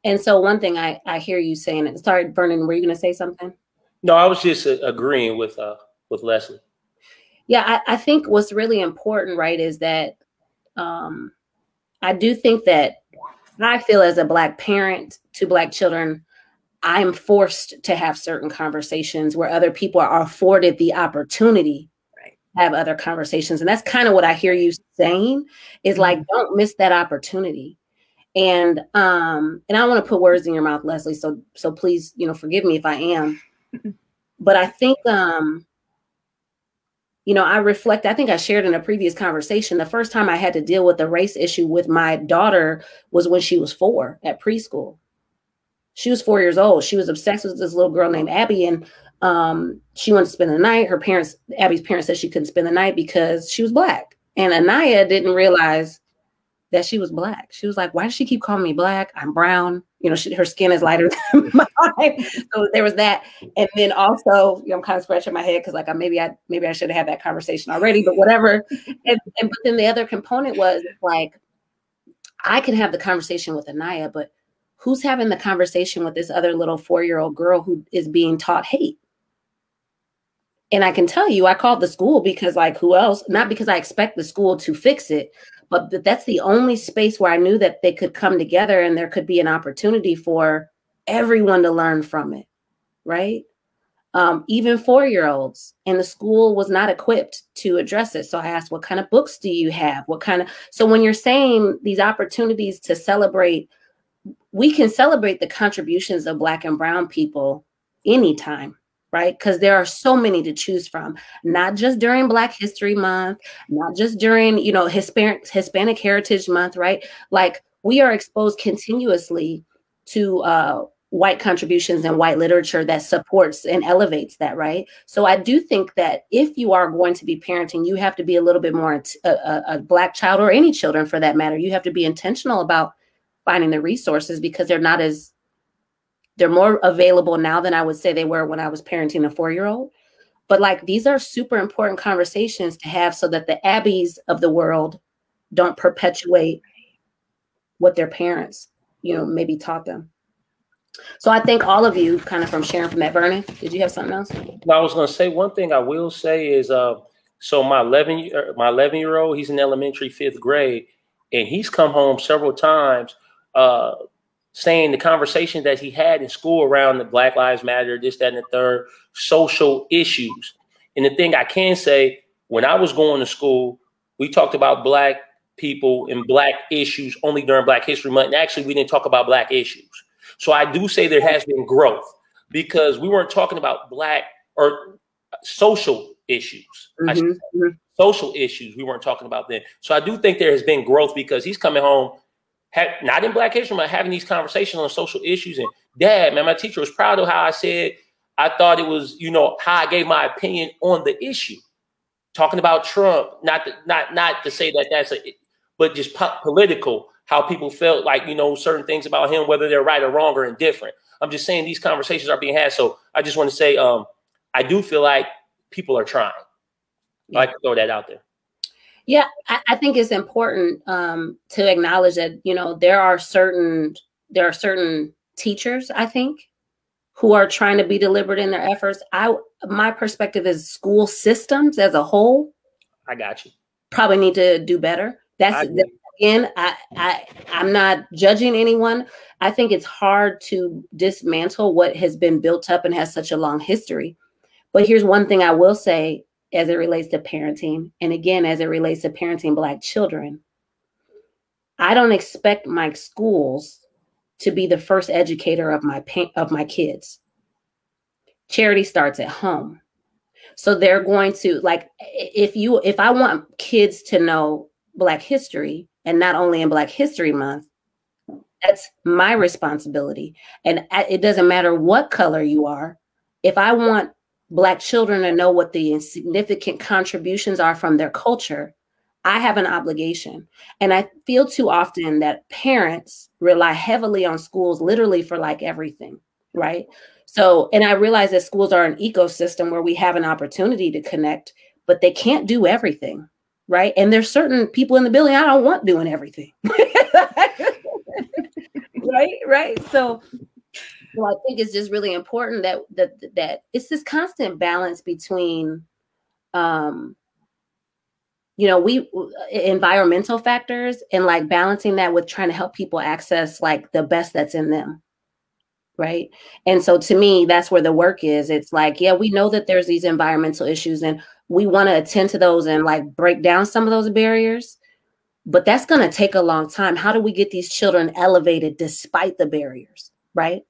And so one thing I hear you saying, sorry, Vernon, were you going to say something? No, I was just agreeing with Leslie. Yeah. I think what's really important, right, is that I do think that I feel, as a Black parent to Black children, I'm forced to have certain conversations where other people are afforded the opportunity have other conversations. And that's kind of what I hear you saying, is like, don't miss that opportunity. And I don't want to put words in your mouth, Leslie. So please, you know, forgive me if I am, but I think, you know, I think I shared in a previous conversation, the first time I had to deal with the race issue with my daughter was when she was 4 at preschool. She was 4 years old. She was obsessed with this little girl named Abby, and she wanted to spend the night. Abby's parents said she couldn't spend the night because she was Black. And Anaya didn't realize that she was Black. She was like, why does she keep calling me Black? I'm brown. You know, her skin is lighter than mine. So there was that. And then also, you know, I'm kind of scratching my head because, like, maybe I should have had that conversation already, but whatever. But then the other component was, like, I can have the conversation with Anaya, but who's having the conversation with this other little 4-year-old girl who is being taught hate? And I can tell you, I called the school because, like, who else? Not because I expect the school to fix it, but that's the only space where I knew that they could come together and there could be an opportunity for everyone to learn from it, right? Even 4-year-olds, and the school was not equipped to address it. So I asked, what kind of books do you have? So when you're saying these opportunities to celebrate, we can celebrate the contributions of Black and brown people anytime, right? Because there are so many to choose from, not just during Black History Month, not just during, you know, Hispanic Heritage Month, right? Like, we are exposed continuously to white contributions and white literature that supports and elevates that, right? So I do think that if you are going to be parenting, you have to be a little bit more a Black child, or any children for that matter. You have to be intentional about finding the resources, because they're more available now than I would say they were when I was parenting a 4-year-old. But, like, these are super important conversations to have so that the Abbeys of the world don't perpetuate what their parents, you know, maybe taught them. So I thank all of you kind of from sharing from that. Vernon, did you have something else? No, I was going to say, one thing I will say is, so my 11-year-old, he's in elementary 5th grade, and he's come home several times saying the conversation that he had in school around the Black Lives Matter, this, that, and the third, social issues. And the thing I can say, when I was going to school, we talked about Black people and Black issues only during Black History Month. And actually, we didn't talk about Black issues. So I do say there has been growth because we weren't talking about Black or social issues. Social issues we weren't talking about then. So I do think there has been growth because he's coming home, not in Black History Month, having these conversations on social issues. And Dad, man, my teacher was proud of how I said, I thought it was, you know, how I gave my opinion on the issue. Talking about Trump, not to say that that's but just political, how people felt like, you know, certain things about him, whether they're right or wrong or indifferent. I'm just saying these conversations are being had. So I just want to say, I do feel like people are trying. I like to throw that out there. Yeah, I think it's important to acknowledge that, you know, there are certain teachers, I think, who are trying to be deliberate in their efforts. My perspective is school systems as a whole. I got you. Probably need to do better. Again, I'm not judging anyone. I think it's hard to dismantle what has been built up and has such a long history. But here's one thing I will say as it relates to parenting. And again, as it relates to parenting Black children, I don't expect my schools to be the first educator of my kids. Charity starts at home. So they're going to, like, if I want kids to know Black history, and not only in Black History Month, that's my responsibility. And it doesn't matter what color you are. If I want Black children to know what the significant contributions are from their culture, I have an obligation. And I feel too often that parents rely heavily on schools literally for like everything, right? So, and I realize that schools are an ecosystem where we have an opportunity to connect, but they can't do everything, right? And there's certain people in the building I don't want doing everything. Right. So I think it's just really important that it's this constant balance between, environmental factors and like balancing that with trying to help people access like the best that's in them. Right. And so to me, that's where the work is. It's like, yeah, we know that there's these environmental issues and we want to attend to those and like break down some of those barriers. But that's going to take a long time. How do we get these children elevated despite the barriers? Right.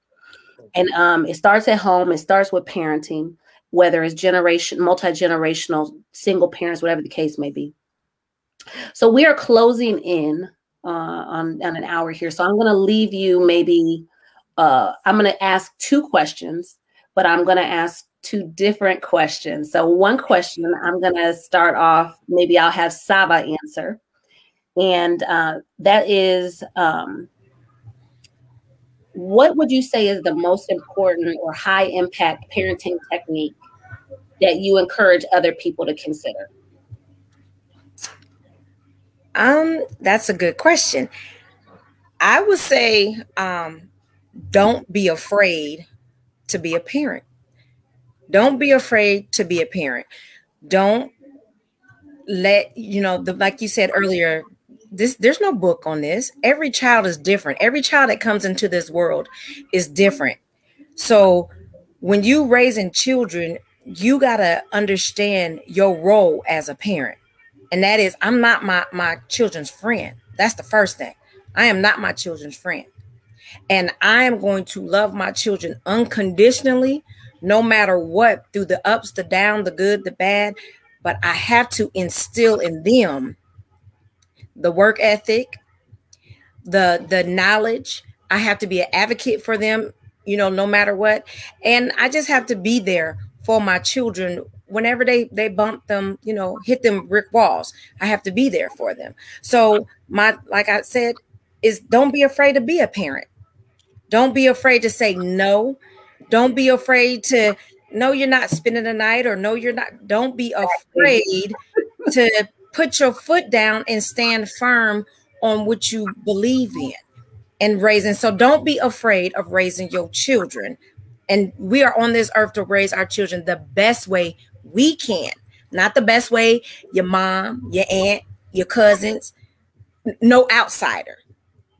And it starts at home. It starts with parenting, whether it's multi-generational, single parents, whatever the case may be. So we are closing in on an hour here. So I'm going to leave you maybe, I'm going to ask 2 questions, but I'm going to ask 2 different questions. So one question, I'm going to start off, maybe I'll have Sava answer. And that is, what would you say is the most important or high impact parenting technique that you encourage other people to consider? That's a good question. I would say, don't be afraid to be a parent. Don't be afraid to be a parent. Don't let, like you said earlier, there's no book on this. Every child is different. Every child that comes into this world is different. So when you raising children, you got to understand your role as a parent. And that is, I'm not my children's friend. That's the first thing. I am not my children's friend. And I am going to love my children unconditionally, no matter what, through the ups, the downs, the good, the bad. But I have to instill in them the work ethic, the knowledge. I have to be an advocate for them, no matter what. And I just have to be there for my children whenever they bump them, hit them brick walls. I have to be there for them. So like I said, is don't be afraid to be a parent. Don't be afraid to say no. Don't be afraid to, no, you're not spending the night, or no, you're not. Don't be afraid to put your foot down and stand firm on what you believe in and raising. So don't be afraid of raising your children. And we are on this earth to raise our children the best way we can, not the best way your mom, your aunt, your cousins, no outsider.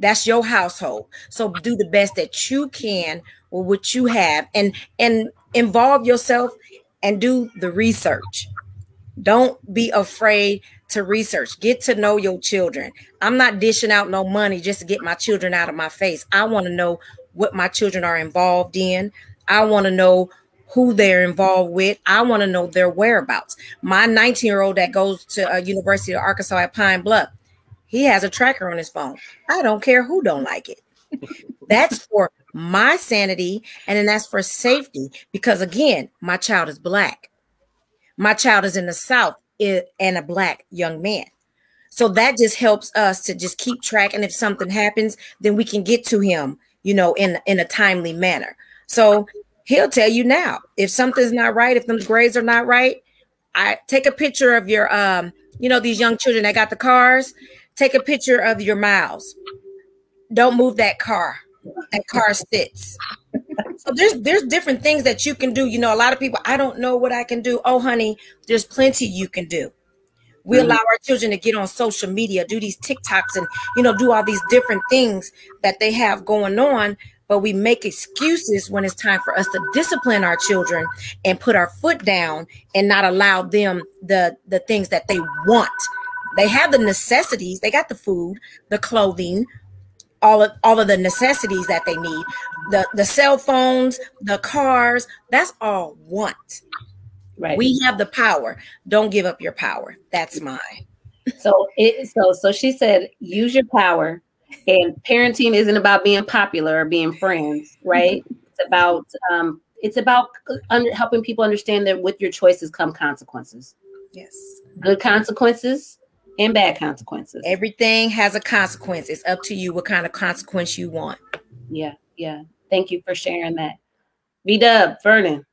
That's your household. So do the best that you can with what you have, and involve yourself and do the research. Don't be afraid to research, get to know your children. I'm not dishing out no money just to get my children out of my face. I want to know what my children are involved in. I want to know who they're involved with. I want to know their whereabouts. My 19-year-old that goes to University of Arkansas at Pine Bluff, he has a tracker on his phone. I don't care who don't like it. That's for my sanity, and then that's for safety, because again, my child is Black. My child is in the South and a Black young man. So that just helps us to just keep track. And if something happens, then we can get to him, you know, in a timely manner. So he'll tell you now, if something's not right, if them grades are not right, I take a picture of your, you know, these young children that got the cars, take a picture of your miles. Don't move that car. That car sits. So there's different things that you can do. You know, a lot of people, I don't know what I can do. Oh, honey, there's plenty you can do. We allow our children to get on social media, do these TikToks and, you know, do all these different things that they have going on. But we make excuses when it's time for us to discipline our children and put our foot down and not allow them the things that they want. They have the necessities. They got the food, the clothing, all of the necessities that they need, the cell phones, the cars. That's all want. Right. We have the power. Don't give up your power. That's mine. So she said, use your power. And parenting isn't about being popular or being friends, right? It's about helping people understand that with your choices come consequences. Yes. Good consequences and bad consequences. Everything has a consequence. It's up to you what kind of consequence you want. Yeah. Yeah. Thank you for sharing that. V-Dub, Vernon,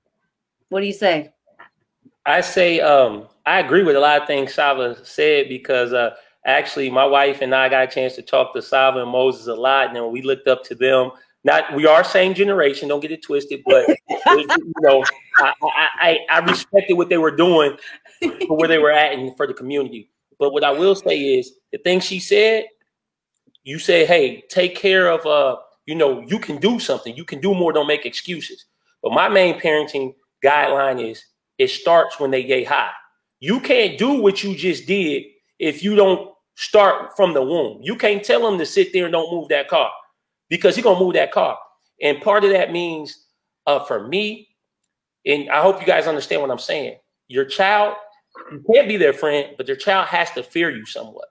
what do you say? I say I agree with a lot of things Sava said, because actually my wife and I got a chance to talk to Sava and Moses a lot, and then we looked up to them. We are same generation, don't get it twisted, but you know, I respected what they were doing for where they were at and for the community. But what I will say is the thing she said, you say, hey, take care of you know, you can do something, you can do more, don't make excuses. But my main parenting guideline is it starts when they get high. You can't do what you just did if you don't start from the womb. You can't tell them to sit there and don't move that car, because he's going to move that car. And part of that means for me, and I hope you guys understand what I'm saying, your child, you can't be their friend, but their child has to fear you somewhat.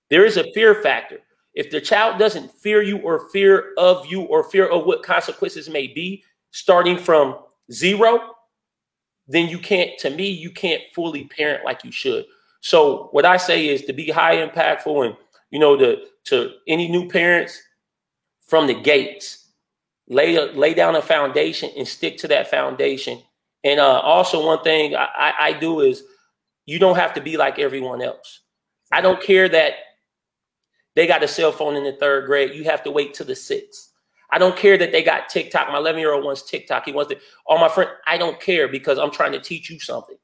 There is a fear factor. If the child doesn't fear you or fear of what consequences may be starting from zero, then you can't fully parent like you should. So what I say is to be high impactful, and, you know, to any new parents from the gates, lay down a foundation and stick to that foundation. And also one thing I do is you don't have to be like everyone else. I don't care that they got a cell phone in the 3rd grade. You have to wait till the 6th. I don't care that they got TikTok. My 11-year-old wants TikTok. He wants it. All my friends, I don't care, because I'm trying to teach you something.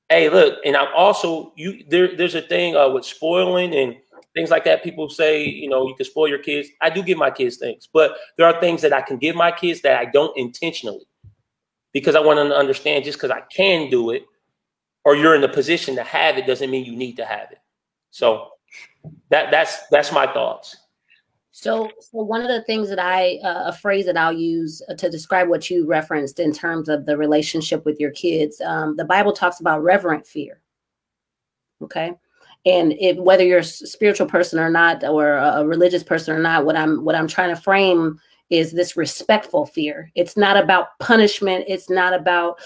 Hey, look, and I'm also, there's a thing with spoiling and things like that. People say, you know, you can spoil your kids. I do give my kids things, but there are things that I can give my kids that I don't intentionally, because I want them to understand just because I can do it or you're in the position to have it doesn't mean you need to have it. So that's my thoughts. So one of the things that a phrase that I'll use to describe what you referenced in terms of the relationship with your kids, the Bible talks about reverent fear. Okay. And whether you're a spiritual person or not, or a religious person or not, what I'm trying to frame is this respectful fear. It's not about punishment. It's not about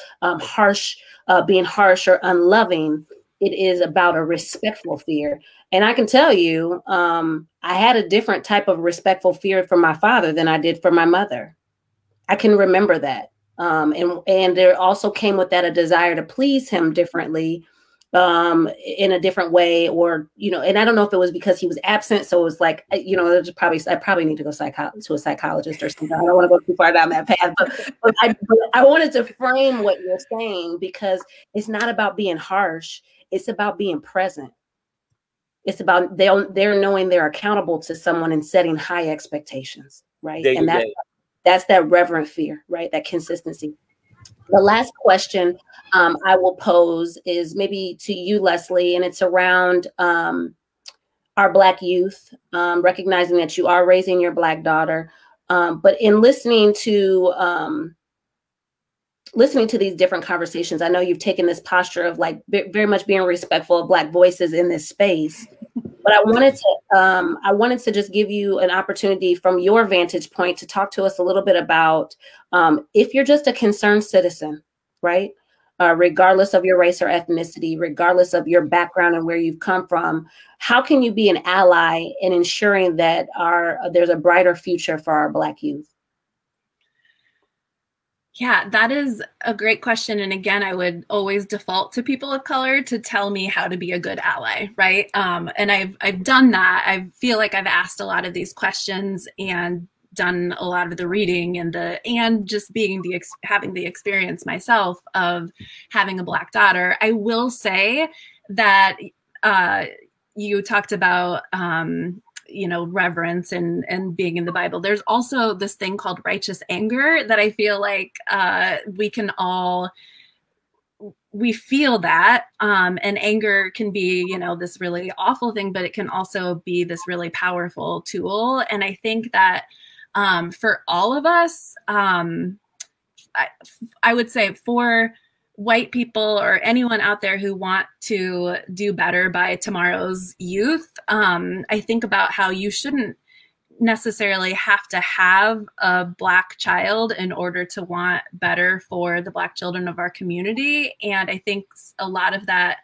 being harsh or unloving. It is about a respectful fear. And I can tell you, I had a different type of respectful fear for my father than I did for my mother. I can remember that. And there also came with that a desire to please him differently, in a different way, or, you know, and I don't know if it was because he was absent. So it was like, you know, I probably need to go to a psychologist or something. I don't want to go too far down that path, but I wanted to frame what you're saying, because it's not about being harsh. It's about being present. It's about they're knowing they're accountable to someone and setting high expectations, right? And that's that reverent fear, right? That consistency. The last question I will pose is maybe to you, Leslie, and it's around our Black youth, recognizing that you are raising your Black daughter, but in listening to these different conversations, I know you've taken this posture of like very much being respectful of Black voices in this space. But I wanted to just give you an opportunity from your vantage point to talk to us a little bit about if you're just a concerned citizen, right? Regardless of your race or ethnicity, regardless of your background and where you've come from, how can you be an ally in ensuring that there's a brighter future for our Black youth? Yeah, that is a great question. And again, I would always default to people of color to tell me how to be a good ally, right? And I've done that. I feel like I've asked a lot of these questions and done a lot of the reading and just having the experience myself of having a Black daughter. I will say that you talked about reverence and being in the Bible. There's also this thing called righteous anger that I feel like we feel that, and anger can be, this really awful thing, but it can also be this really powerful tool. And I think that for all of us, I would say for white people or anyone out there who want to do better by tomorrow's youth, I think about how you shouldn't necessarily have to have a Black child in order to want better for the Black children of our community. And I think a lot of that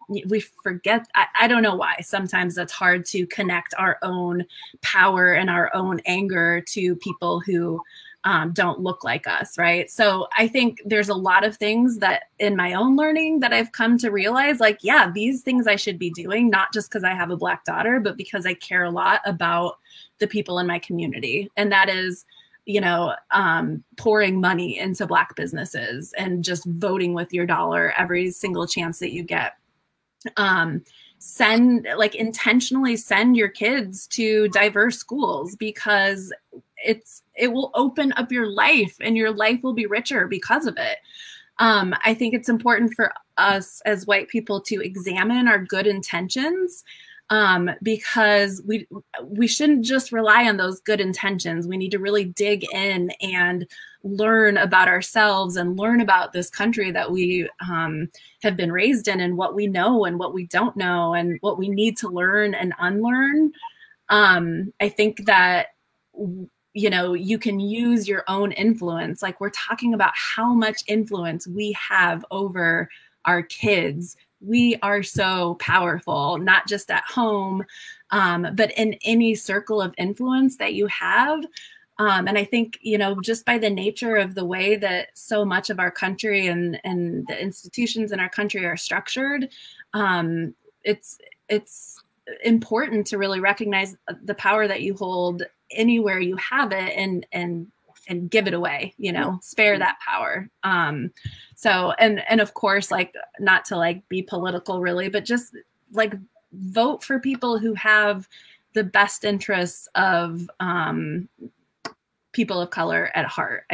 we forget. I don't know why. Sometimes it's hard to connect our own power and our own anger to people who don't look like us, right? So I think there's a lot of things that in my own learning that I've come to realize, like, yeah, these things I should be doing, not just because I have a Black daughter, but because I care a lot about the people in my community. And that is, pouring money into Black businesses and just voting with your dollar every single chance that you get. Intentionally send your kids to diverse schools, because it will open up your life and your life will be richer because of it. I think it's important for us as white people to examine our good intentions, because we shouldn't just rely on those good intentions. We need to really dig in and learn about ourselves and learn about this country that we have been raised in, and what we know and what we don't know and what we need to learn and unlearn. I think that you can use your own influence. Like, we're talking about how much influence we have over our kids. We are so powerful, not just at home, but in any circle of influence that you have. And I think, just by the nature of the way that so much of our country and the institutions in our country are structured, it's important to really recognize the power that you hold anywhere you have it, and give it away, spare that power. So, and of course, like, not to like be political really, but just like vote for people who have the best interests of people of color at heart.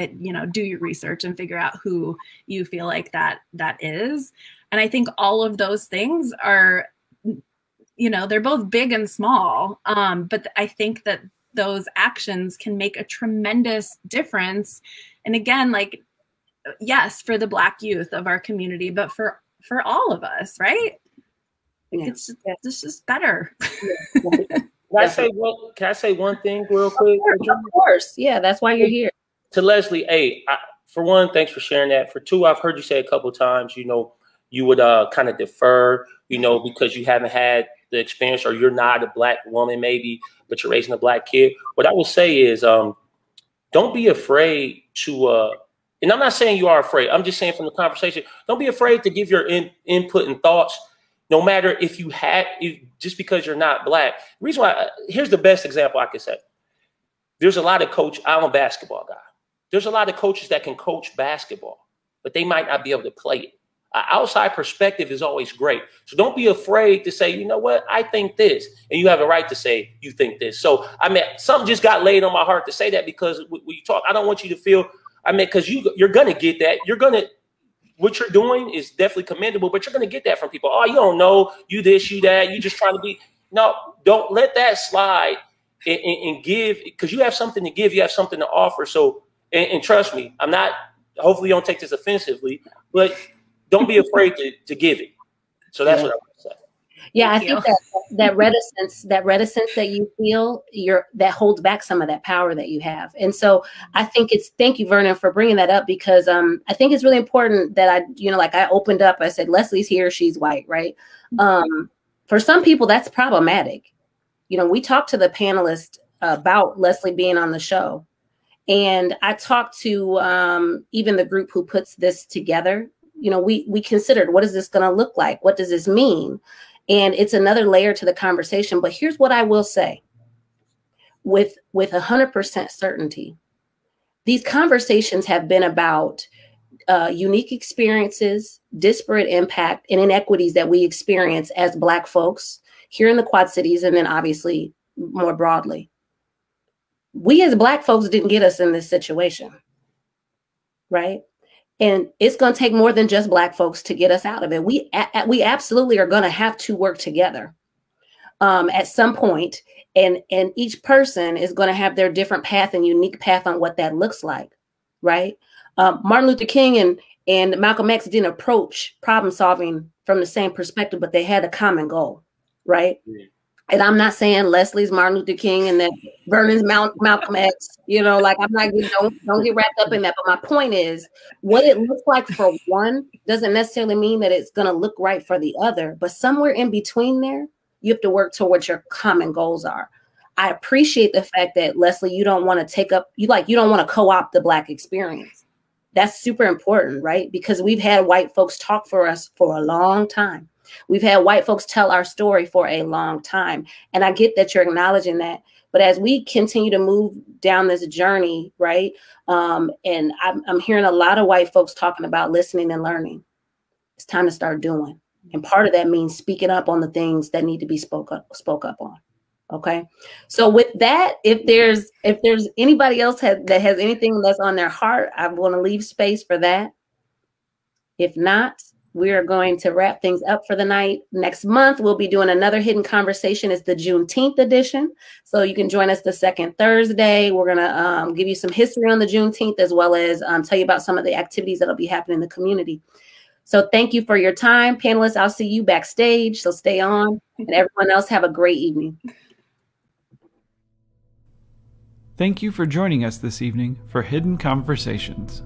Do your research and figure out who you feel like that is. And I think all of those things are, they're both big and small. But I think that those actions can make a tremendous difference. And again, like, yes, for the Black youth of our community, but for all of us, right? Yeah. It's just better. Can I say one thing real quick? Of course. Yeah, that's why you're here. To Leslie, hey, for one, thanks for sharing that. For two, I've heard you say a couple of times, you would kind of defer, because you haven't had the experience, or you're not a Black woman maybe, but you're raising a Black kid. What I will say is, don't be afraid to, and I'm not saying you are afraid. I'm just saying from the conversation, don't be afraid to give your input and thoughts, no matter just because you're not Black. The reason why, here's the best example I could say. There's a lot of I'm a basketball guy. There's a lot of coaches that can coach basketball, but they might not be able to play it. An outside perspective is always great. So don't be afraid to say, you know what, I think this. And you have a right to say you think this. So, something just got laid on my heart to say that, because when you talk, I don't want you to feel, I mean, because you're gonna get that. What you're doing is definitely commendable, but you're gonna get that from people. Oh, you don't know, you this, you that. You just trying to be. No, don't let that slide and give, because you have something to give. You have something to offer. So, and trust me, I'm not. Hopefully, you don't take this offensively, but don't be afraid to give it. So that's what I want to say. Yeah, I think that reticence that you feel, that holds back some of that power that you have. And so I think thank you, Vernon, for bringing that up, because I think it's really important that I opened up, I said, Leslie's here, she's white, right? For some people, that's problematic. We talked to the panelists about Leslie being on the show. And I talked to even the group who puts this together. We considered, what is this going to look like? What does this mean? And it's another layer to the conversation. But here's what I will say with 100% certainty. These conversations have been about unique experiences, disparate impact, and inequities that we experience as Black folks here in the Quad Cities, and then obviously more broadly. We as Black folks didn't get us in this situation, right? And it's going to take more than just Black folks to get us out of it. We absolutely are going to have to work together at some point, and each person is going to have their different path and unique path on what that looks like, right? Martin Luther King and Malcolm X didn't approach problem solving from the same perspective, but they had a common goal, right? Yeah. And I'm not saying Leslie's Martin Luther King and that Vernon's Malcolm X, I'm not, don't get wrapped up in that. But my point is, what it looks like for one doesn't necessarily mean that it's going to look right for the other. But somewhere in between there, you have to work toward what your common goals are. I appreciate the fact that, Leslie, you don't want to you don't want to co-opt the Black experience. That's super important, right? Because we've had white folks talk for us for a long time. We've had white folks tell our story for a long time. And I get that you're acknowledging that. But as we continue to move down this journey, right, and I'm hearing a lot of white folks talking about listening and learning. It's time to start doing. And part of that means speaking up on the things that need to be spoke up on. Okay. So with that, if there's anybody else that has anything that's on their heart, I want to leave space for that. If not, we are going to wrap things up for the night. Next month, we'll be doing another hidden conversation. It's the Juneteenth edition. So you can join us the second Thursday. We're going to give you some history on the Juneteenth, as well as tell you about some of the activities that'll be happening in the community. So thank you for your time, panelists. I'll see you backstage. So stay on, and everyone else have a great evening. Thank you for joining us this evening for Hidden Conversations.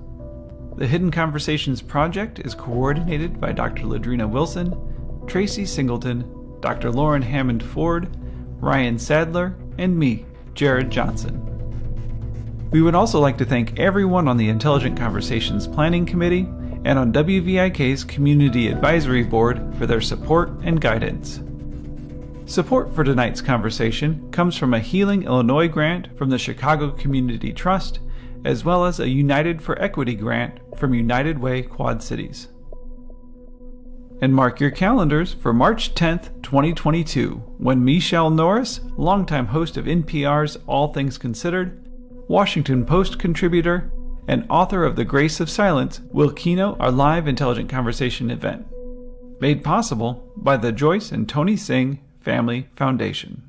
The Hidden Conversations project is coordinated by Dr. LaDrina Wilson, Tracy Singleton, Dr. Lauren Hammond Ford, Ryan Sadler, and me, Jared Johnson. We would also like to thank everyone on the Intelligent Conversations Planning Committee and on WVIK's Community Advisory Board for their support and guidance. Support for tonight's conversation comes from a Healing Illinois grant from the Chicago Community Trust, as well as a United for Equity grant from United Way Quad Cities. And mark your calendars for March 10th, 2022, when Michelle Norris, longtime host of NPR's All Things Considered, Washington Post contributor, and author of The Grace of Silence, will keynote our live Intelligent Conversation event, made possible by the Joyce and Tony Singh Family Foundation.